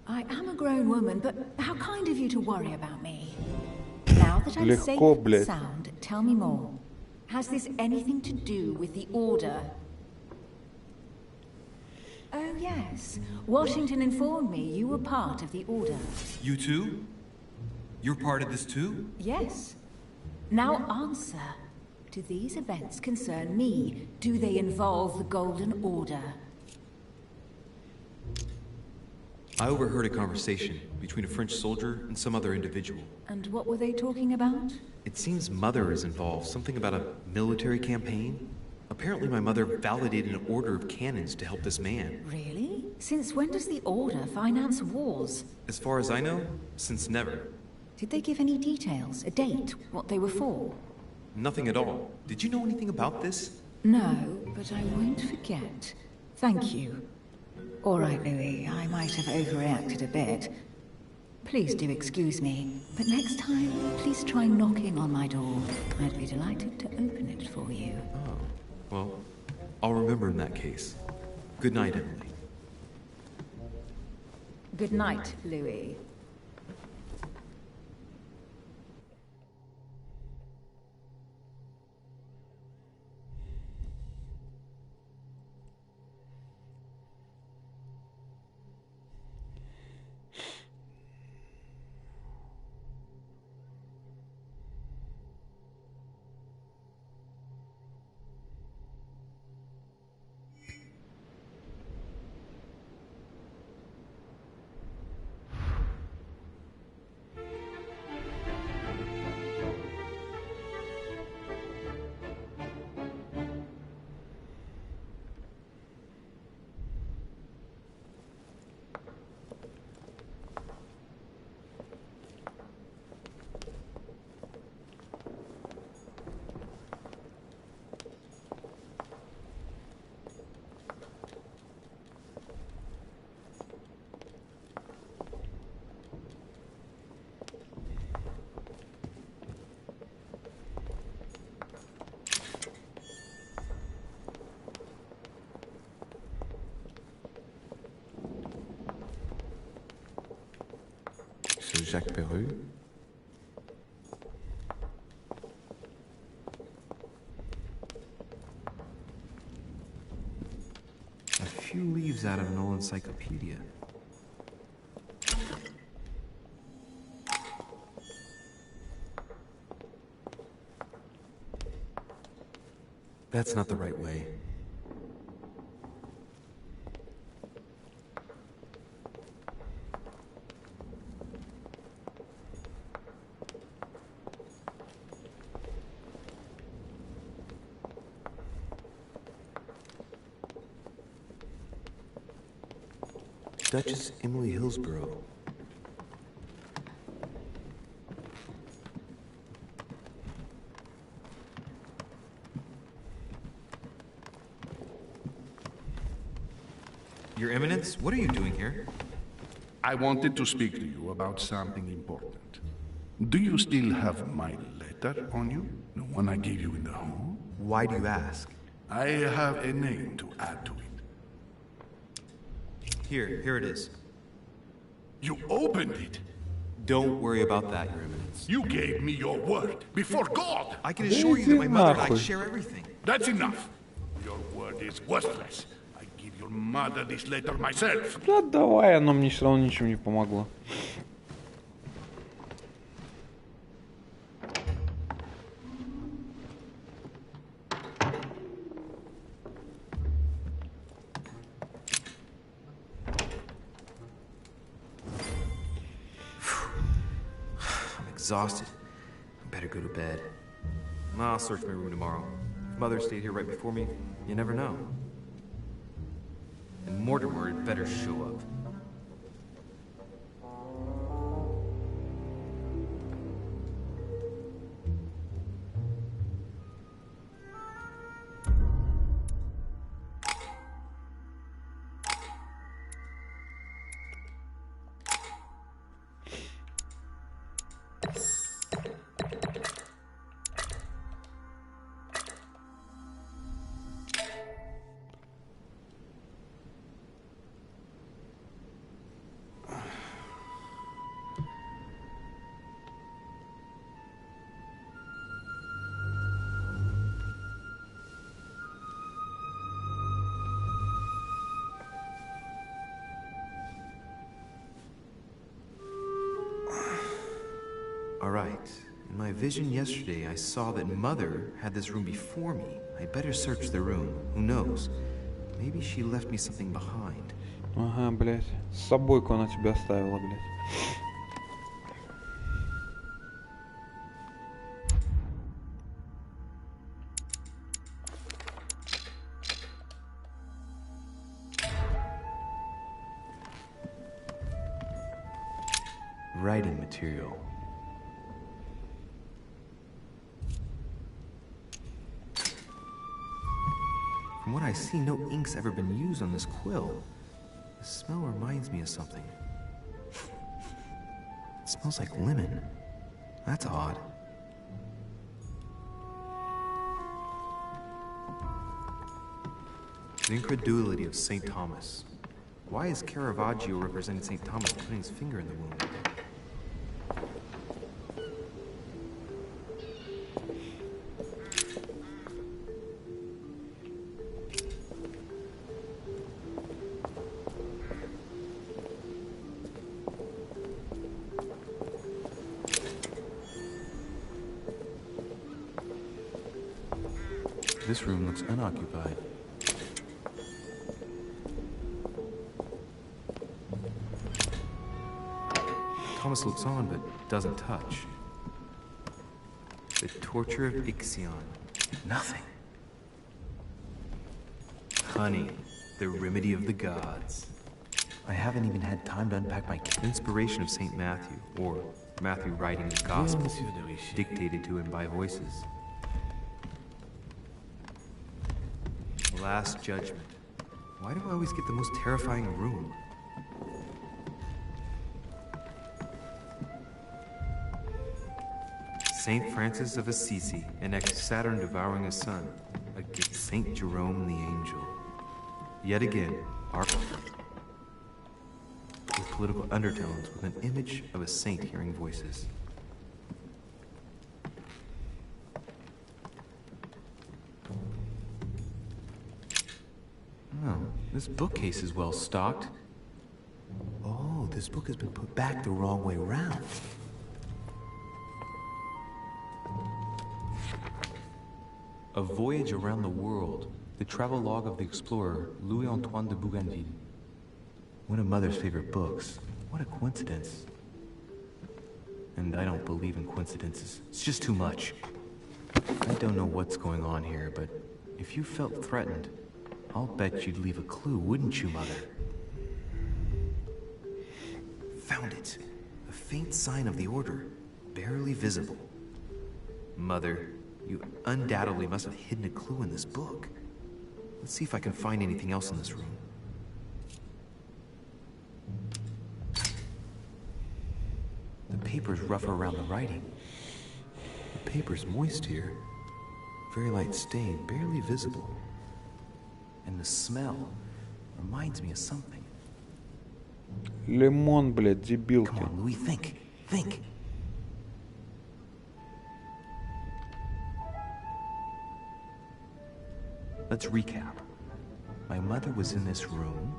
I am a grown woman, but how kind of you to worry about me. Now that I'm safe and sound, tell me more. Has this anything to do with the Order? Oh yes, Washington informed me you were part of the Order. You too? You're part of this too? Yes. Now answer. Do these events concern me? Do they involve the Golden Order? I overheard a conversation between a French soldier and some other individual. And what were they talking about? It seems Mother is involved, something about a military campaign. Apparently my mother validated an order of cannons to help this man. Really? Since when does the Order finance wars? As far as I know, since never. Did they give any details? A date? What they were for? Nothing at all. Did you know anything about this? No, but I won't forget. Thank you. All right, Louis, I might have overreacted a bit. Please do excuse me, but next time, please try knocking on my door. I'd be delighted to open it for you. Oh, well, I'll remember in that case. Good night, Emily. Good night, Louis. chaque perruque. A few leaves out of an old encyclopedia. That's not the right way. Duchess Emily Hillsborough. Your Eminence, what are you doing here? I wanted to speak to you about something important. Do you still have my letter on you? The one I gave you in the hall? Why do you ask? I have a name to add to it. Here it is. You opened it! Don't worry about that, Your Eminence. You gave me your word, before God! I can assure you that my mother and I share everything. That's enough! Your word is worthless. I give your mother this letter myself. Да давай, оно мне все равно ничем не помогло. Exhausted. I better go to bed. I'll search my room tomorrow. If Mother stayed here right before me, you never know. And Mortimer had better show up. All right. In my vision yesterday, I saw that Mother had this room before me. I better search the room. Who knows? Maybe she left me something behind. Ага, блядь. С собой-ка она тебя оставила, блядь. Writing material. From what I see, no ink's ever been used on this quill. The smell reminds me of something. It smells like lemon. That's odd. The incredulity of St. Thomas. Why is Caravaggio representing St. Thomas putting his finger in the wound? This room looks unoccupied. Thomas looks on, but doesn't touch. The torture of Ixion. Nothing. Honey, the remedy of the gods. I haven't even had time to unpack my inspiration of St. Matthew, or Matthew writing the Gospel, dictated to him by voices. Last Judgment. Why do I always get the most terrifying room? Saint Francis of Assisi, and ex Saturn devouring a sun, against Saint Jerome the Angel. Yet again, our with political undertones with an image of a saint hearing voices. Oh, this bookcase is well stocked. Oh, this book has been put back the wrong way round. A Voyage Around the World, the travelogue of the explorer Louis-Antoine de Bougainville. One of Mother's favorite books. What a coincidence. And I don't believe in coincidences. It's just too much. I don't know what's going on here, but if you felt threatened, I'll bet you'd leave a clue, wouldn't you, Mother? Found it. A faint sign of the Order, barely visible. Mother, you undoubtedly must have hidden a clue in this book. Let's see if I can find anything else in this room. The paper's rougher around the writing. The paper's moist here. Very light stain, barely visible. And the smell reminds me of something. Лимон, блядь, дебилки. Come on, Louis, think. Think. Let's recap. My mother was in this room.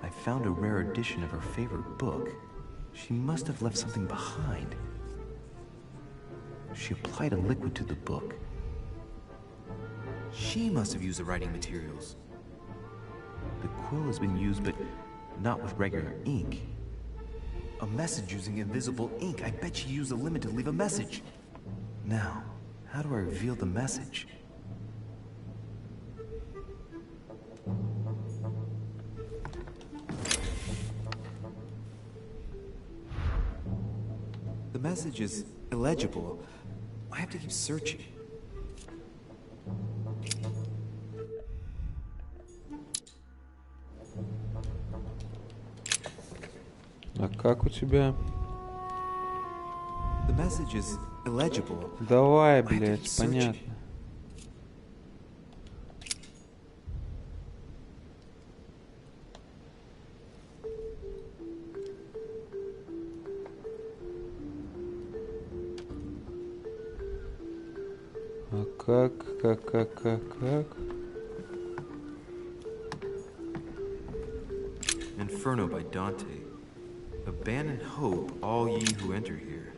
I found a rare edition of her favorite book. She must have left something behind. She applied a liquid to the book. She must have used the writing materials. The quill has been used, but not with regular ink. A message using invisible ink. I bet she used a limit to leave a message. Now, how do I reveal the message? The message is illegible. I have to keep searching. А как у тебя? The message is illegible. Давай, блядь, понятно. А как? Inferno by Dante. Abandon hope, all ye who enter here.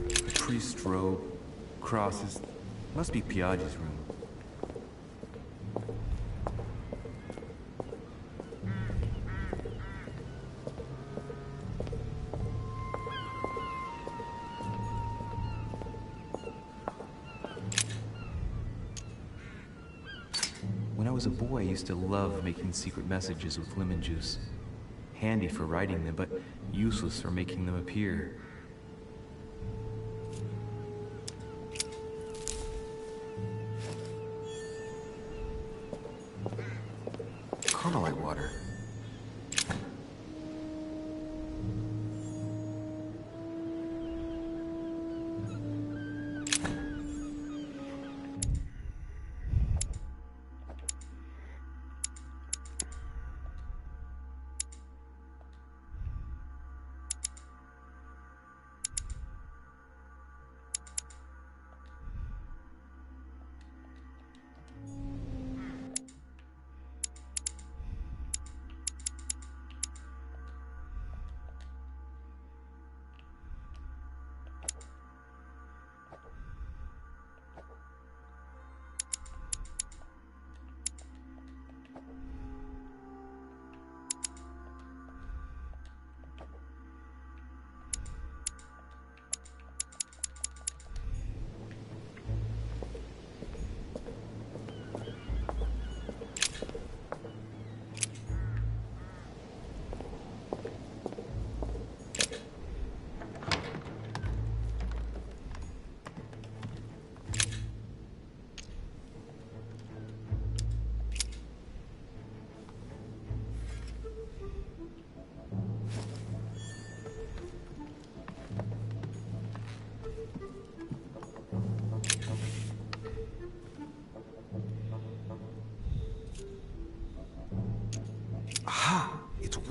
The priest's robe, crosses. Must be Piaggi's room. When I was a boy, I used to love making secret messages with lemon juice. Handy for writing them, but useless for making them appear. Carmelite water.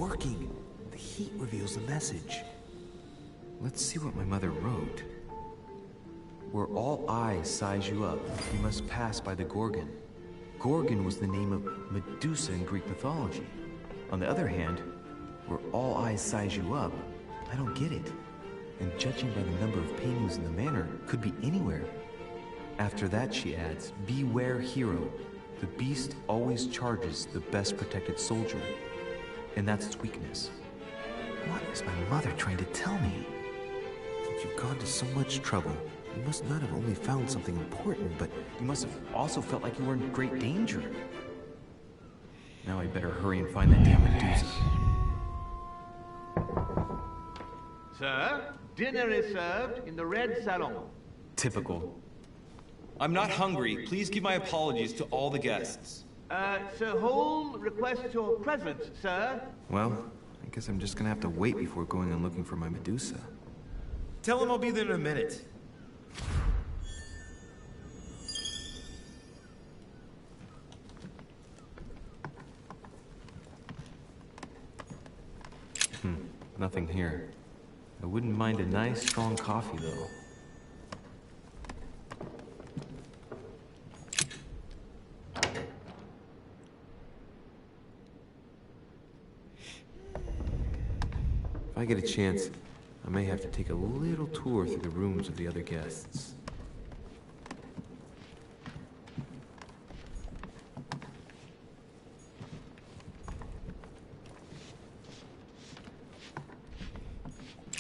working. The heat reveals the message. Let's see what my mother wrote. Where all eyes size you up, you must pass by the Gorgon. Gorgon was the name of Medusa in Greek mythology. On the other hand, where all eyes size you up, I don't get it. And judging by the number of paintings in the manor, could be anywhere. After that, she adds, beware hero. The beast always charges the best protected soldier. And that's its weakness. What is my mother trying to tell me? Since you've gone to so much trouble, you must not have only found something important, but you must have also felt like you were in great danger. Now I better hurry and find that damn Medusa. Sir, dinner is served in the red salon. Typical. I'm not hungry. Please give my apologies to all the guests. Sir Holm requests your presence, sir. Well, I guess I'm just gonna have to wait before going and looking for my Medusa. Tell him I'll be there in a minute. Nothing here. I wouldn't mind a nice, strong coffee, though. If I get a chance, I may have to take a little tour through the rooms of the other guests.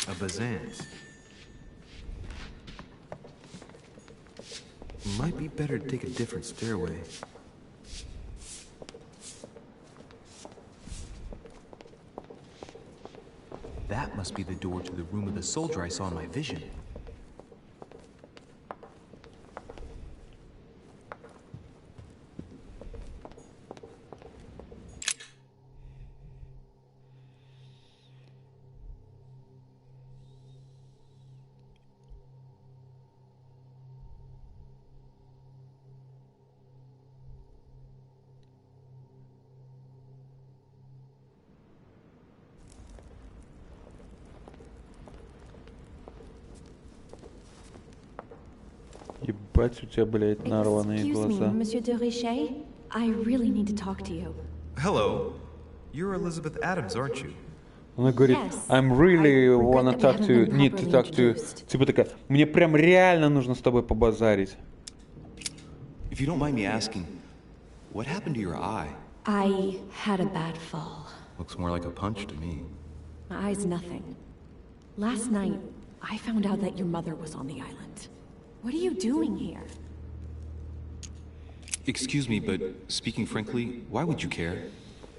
A Bazant. Might be better to take a different stairway. That must be the door to the room of the soldier I saw in my vision. Ебать, у тебя, блядь, нарваные глаза. Excuse me, Monsieur de Richet? I really need to talk to you. Hello. You're Elizabeth Adams, aren't you? Она говорит, I'm really wanna talk to you, need to talk to you. Типа такая, мне прям реально нужно с тобой побазарить. If you don't mind me asking, what happened to your eye? I had a bad fall. Looks more like a punch to me. My eye's nothing. Last night, I found out that your mother was on the island. What are you doing here? Excuse me, but speaking frankly, why would you care?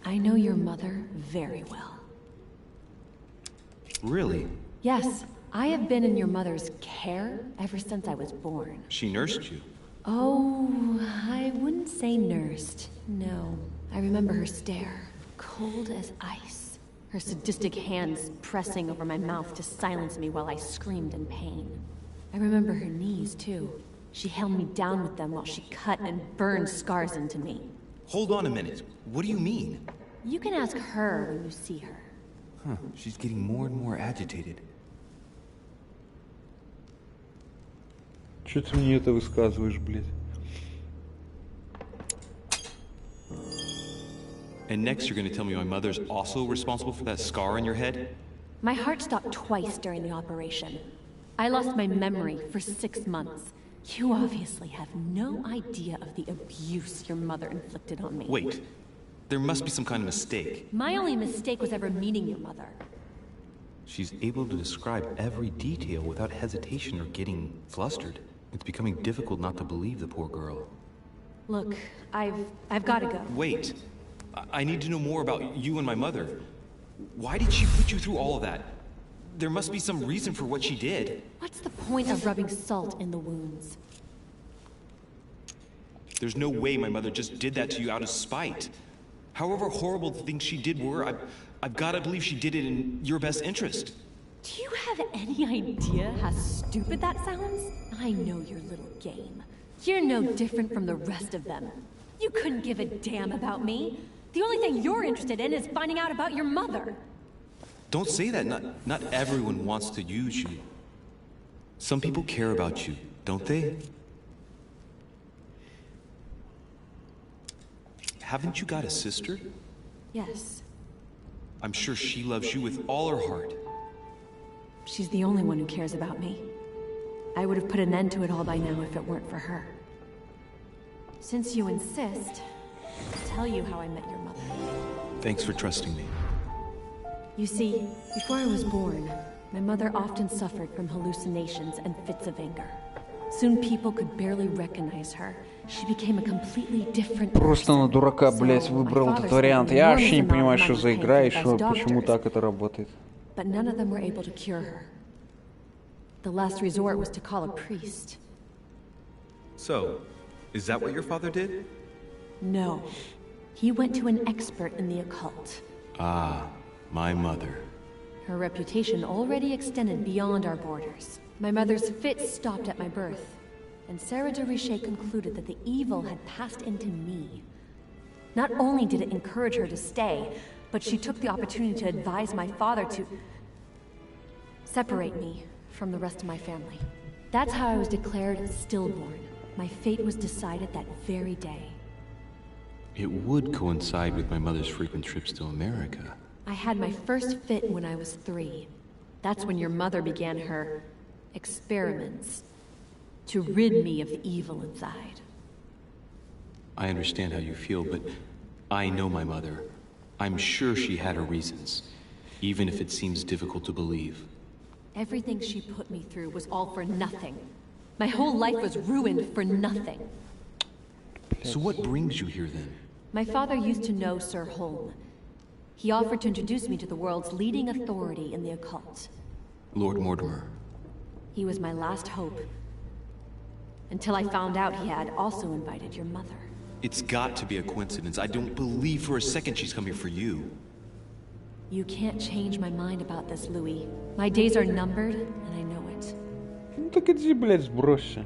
I know your mother very well. Really? Yes, I have been in your mother's care ever since I was born. She nursed you? Oh, I wouldn't say nursed. No, I remember her stare, cold as ice. Her sadistic hands pressing over my mouth to silence me while I screamed in pain. I remember her knees, too. She held me down with them while she cut and burned scars into me. Hold on a minute. What do you mean? You can ask her when you see her. Huh, she's getting more and more agitated. Чё ты мне это высказываешь, блядь? And next you're gonna tell me my mother's also responsible for that scar on your head? My heart stopped twice during the operation. I lost my memory for 6 months. You obviously have no idea of the abuse your mother inflicted on me. Wait. There must be some kind of mistake. My only mistake was ever meeting your mother. She's able to describe every detail without hesitation or getting flustered. It's becoming difficult not to believe the poor girl. Look, I've got to go. Wait. I need to know more about you and my mother. Why did she put you through all of that? There must be some reason for what she did. What's the point of rubbing salt in the wounds? There's no way my mother just did that to you out of spite. However horrible the things she did were, I've got to believe she did it in your best interest. Do you have any idea how stupid that sounds? I know your little game. You're no different from the rest of them. You couldn't give a damn about me. The only thing you're interested in is finding out about your mother. Don't say that. Not everyone wants to use you. Some people care about you, don't they? Haven't you got a sister? Yes. I'm sure she loves you with all her heart. She's the only one who cares about me. I would have put an end to it all by now if it weren't for her. Since you insist, I'll tell you how I met your mother. Thanks for trusting me. You see, before I was born, my mother often suffered from hallucinations and fits of anger. Soon people could barely recognize her. She became a completely different Просто на дурака, блять, выбрал этот вариант. Я вообще не понимаю, что за игра и почему так это работает. But none of them were able to cure her. The last resort was to call a priest. So, is that what your father did? No. He went to an expert in the occult. Ah, my mother. Her reputation already extended beyond our borders. My mother's fits stopped at my birth, and Sarah de Richet concluded that the evil had passed into me. Not only did it encourage her to stay, but she took the opportunity to advise my father to separate me from the rest of my family. That's how I was declared stillborn. My fate was decided that very day. It would coincide with my mother's frequent trips to America. I had my first fit when I was 3. That's when your mother began her experiments to rid me of the evil inside. I understand how you feel, but I know my mother. I'm sure she had her reasons, even if it seems difficult to believe. Everything she put me through was all for nothing. My whole life was ruined for nothing. So what brings you here then? My father used to know Sir Holm. He offered to introduce me to the world's leading authority in the occult. Lord Mortimer. He was my last hope. Until I found out he had also invited your mother. It's got to be a coincidence. I don't believe for a second she's come here for you. You can't change my mind about this, Louis. My days are numbered, and I know it. Ну так иди, блядь, сбросься.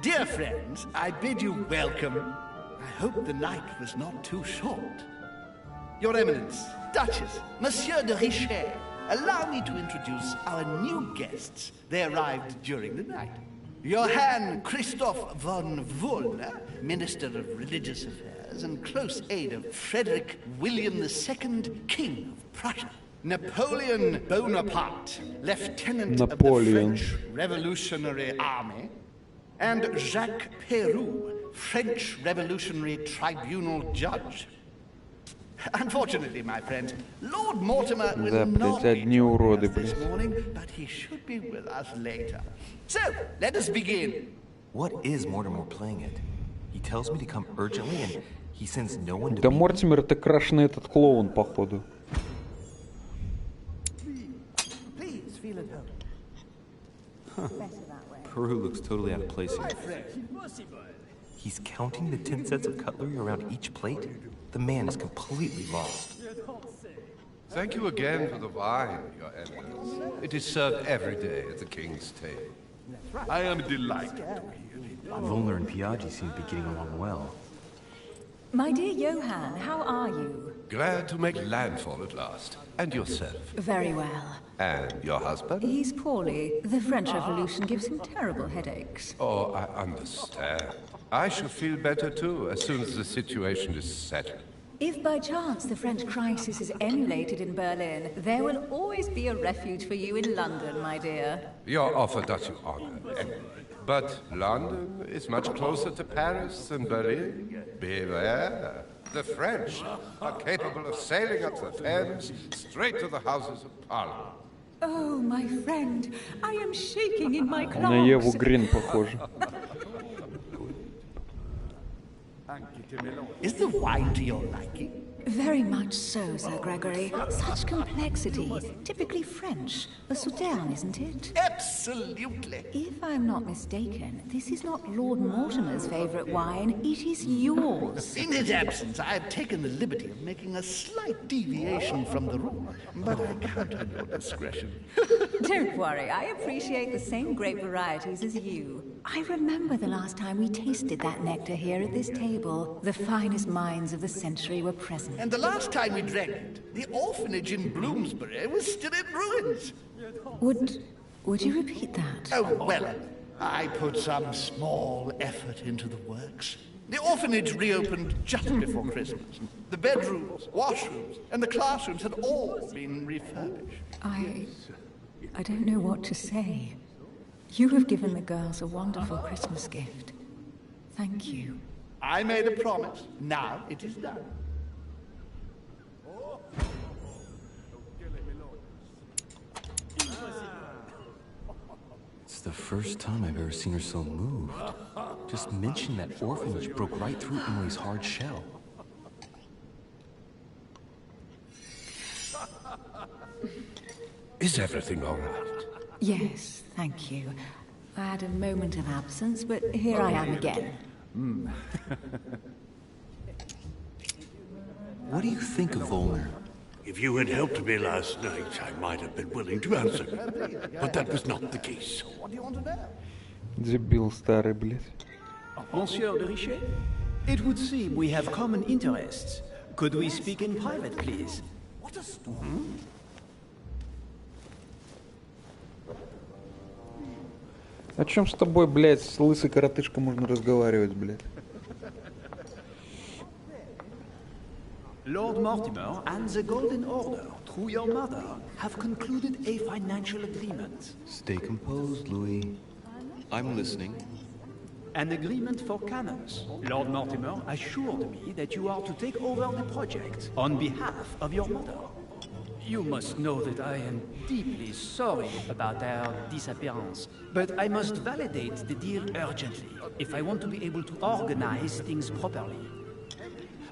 Dear friends, I bid you welcome. I hope the night was not too short. Your Eminence, Duchess, Monsieur de Richet, allow me to introduce our new guests. They arrived during the night. Johann Christoph von Wollner, Minister of Religious Affairs and close aide of Frederick William II, King of Prussia. Napoleon Bonaparte, Lieutenant of the French Revolutionary Army. And Jacques Peroux, French Revolutionary Tribunal Judge. Unfortunately, my friends, Lord Mortimer will not be joining us this morning, but he should be with us later. So, let us begin. What is Mortimer playing at? He tells me to come urgently, and he sends no one to Да Мортимер это крашеный этот клоун, походу. Please feel at home. Huh. Peru looks totally out of place here. He's counting the 10 sets of cutlery around each plate? The man is completely lost. Thank you again for the wine, Your Eminence. It is served every day at the King's table. I am delighted to hear it. Wollner and Piaggi seem to be getting along well. My dear Johann, how are you? Glad to make landfall at last. And yourself? Very well. And your husband? He's poorly. The French Revolution gives him terrible headaches. Oh, I understand. I shall feel better too, as soon as the situation is settled. If by chance the French crisis is emulated in Berlin, there will always be a refuge for you in London, my dear. Your offer does you honor, Emily. But London is much closer to Paris than Berlin. Beware. The French are capable of sailing up the Thames straight to the Houses of Parliament. Oh, my friend, I am shaking in my clogs. На Еву Грин похоже. Is the wine to your liking? Very much so, Sir Gregory. Such complexity. Typically French. A Southern, isn't it? Absolutely. If I'm not mistaken, this is not Lord Mortimer's favourite wine. It is yours. In his absence, I have taken the liberty of making a slight deviation from the rule, but I count on your discretion. Don't worry, I appreciate the same grape varieties as you. I remember the last time we tasted that nectar here at this table. The finest minds of the century were present. And the last time we drank it, the orphanage in Bloomsbury was still in ruins. Would you repeat that? Oh, well, I put some small effort into the works. The orphanage reopened just before Christmas. The bedrooms, washrooms, and the classrooms had all been refurbished. I don't know what to say. You have given the girls a wonderful Christmas gift. Thank you. I made a promise. Now it is done. It's the first time I've ever seen her so moved. Just mention that orphanage broke right through Emily's hard shell. Is everything all right? Yes, thank you. I had a moment of absence, but here I am again. What do you think of Volner? If you had helped me last night, I might have been willing to answer. But that was not the case. What do you want to know? Дебил старый, блядь. Monsieur de Richet, it would seem we have common interests. Could we speak in private, please? What a story. О чем с тобой, блядь, с лысой коротышкой можно разговаривать, блядь? Lord Mortimer and the Golden Order, through your mother, have concluded a financial agreement. Stay composed, Louis. I'm listening. An agreement for cannons. Lord Mortimer assured me that you are to take over the project on behalf of your mother. You must know that I am deeply sorry about their disappearance, but I must validate the deal urgently if I want to be able to organize things properly.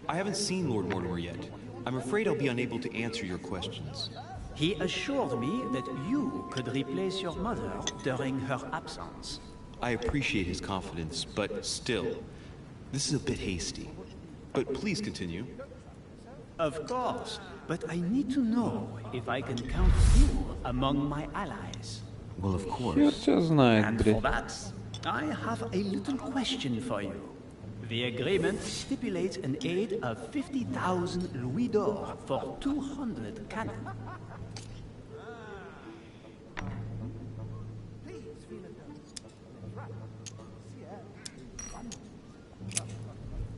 I haven't seen Lord Mortimer yet. I'm afraid I'll be unable to answer your questions. He assured me that you could replace your mother during her absence. I appreciate his confidence, but still, this is a bit hasty. But please continue. Of course, but I need to know if I can count you among my allies. Well, of Хер course. тебя знает, And for блядь. that, I have a little question for you. The agreement stipulates an aid of 50,000 louis d'or for 200 cannon.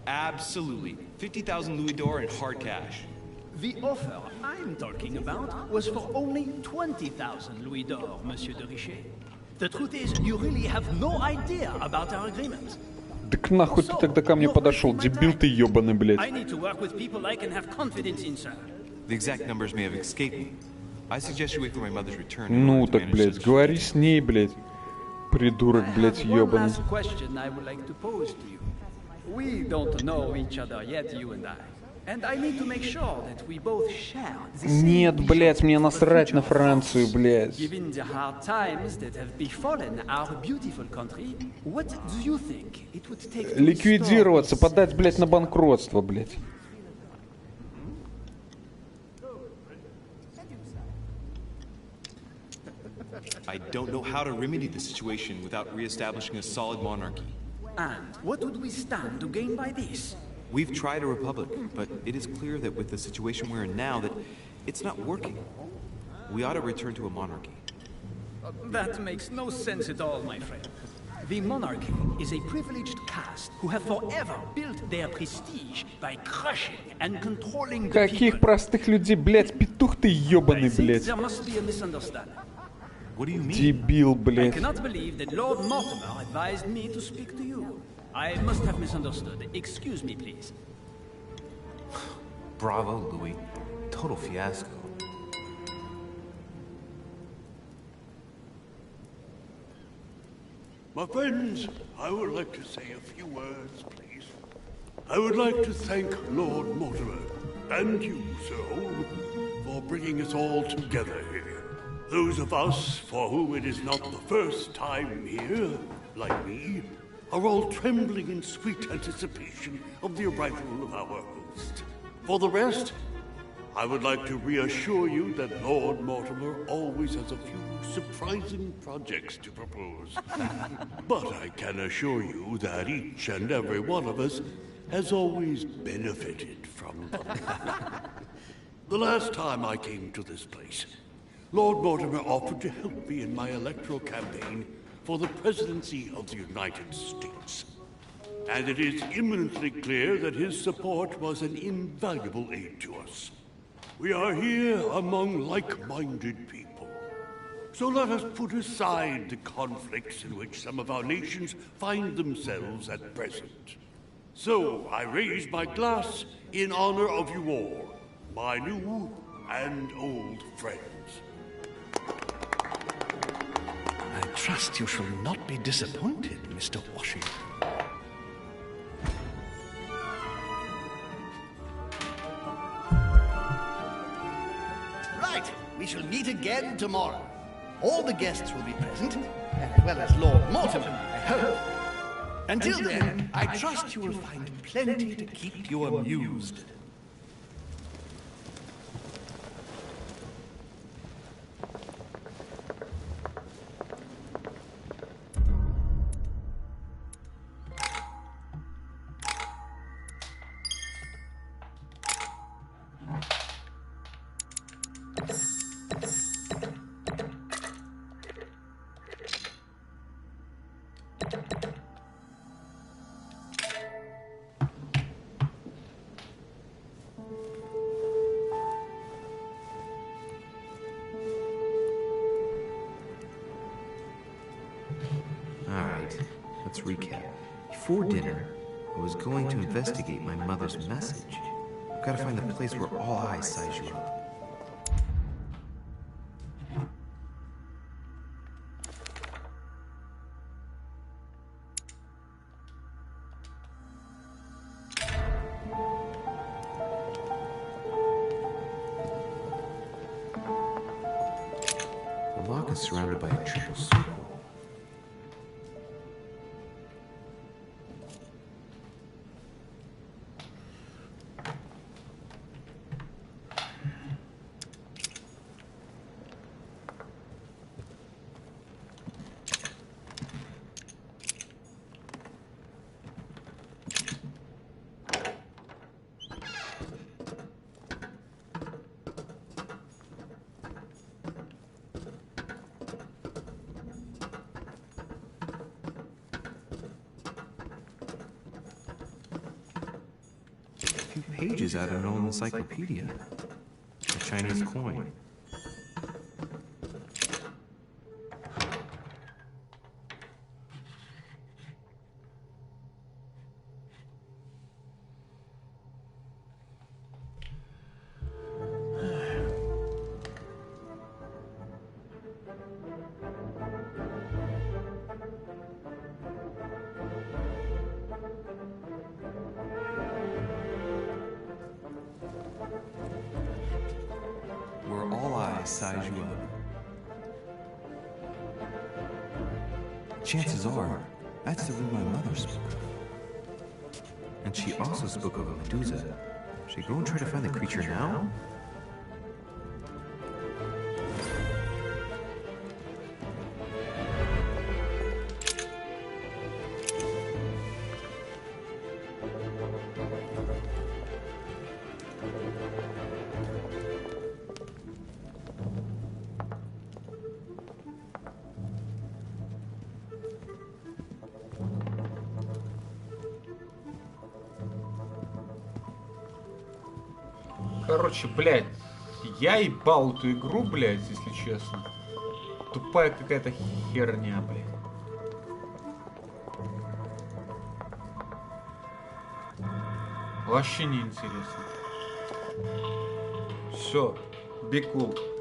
Absolutely. 50,000 louis d'or in hard cash. The offer I'm talking about was for only 20,000 louis d'or, Monsieur de Richet. The truth is, you really have no idea about our agreement. Так нахуй ты тогда ко мне подошел, дебил ты ебаный, I блядь. need to work with people I can have confidence in, sir. The exact numbers may have escaped me. I suggest you wait for my mother's return. Ну так, блядь, говори с ней, блядь. Придурок, блядь, One ебаный. last question I would like to pose to you. We don't know each other yet, you and I. And I need to make sure that we both share the same Нет, vision блядь, мне for the насрать future на of Францию, France. блядь. Given the hard times that have befallen our beautiful country, what do you think it would take to Ликвидироваться, restore подать, блядь, на банкротство, блядь. I don't know how to remedy the situation without reestablishing a solid monarchy. And what would we stand to gain by this? We've tried a republic, but it is clear that with the situation we're in now, that it's not working. We ought to return to a monarchy. That makes no sense at all, my friend. The monarchy is a privileged caste who have forever built their prestige by crushing and controlling the Каких people. простых людей, блядь, петух ты ёбаный, блядь. There must be a misunderstanding. What do you mean? Дебил, I блядь. cannot believe that Lord Mortimer advised me to speak to you. I must have misunderstood. Excuse me, please. Bravo, Louis. Total fiasco. My friends, I would like to say a few words, please. I would like to thank Lord Mortimer, and you, Sir Holm, for bringing us all together here. Those of us for whom it is not the first time here, like me, are all trembling in sweet anticipation of the arrival of our host. For the rest, I would like to reassure you that Lord Mortimer always has a few surprising projects to propose. But I can assure you that each and every one of us has always benefited from them. The last time I came to this place, Lord Mortimer offered to help me in my electoral campaign for the presidency of the United States. And it is imminently clear that his support was an invaluable aid to us. We are here among like-minded people. So let us put aside the conflicts in which some of our nations find themselves at present. So I raise my glass in honor of you all, my new and old friends. I trust you shall not be disappointed, Mr. Washington. Right, we shall meet again tomorrow. All the guests will be present, as well as Lord Mortimer, I hope. Until then, I trust you will find plenty to keep you amused. Let's recap. Before dinner, I was going to investigate my mother's message. I've got to find the place where all eyes size you up. The lock is surrounded by a triple circle. Pages out of an old encyclopedia. A Chinese coin. Size you up. Chances are, that's the room my mother spoke of. And she also spoke of a Medusa. Should I go and try to find the creature now? Короче, блядь, я ебал эту игру, блядь, если честно. Тупая какая-то херня, блядь. Вообще не интересно. Все, be cool.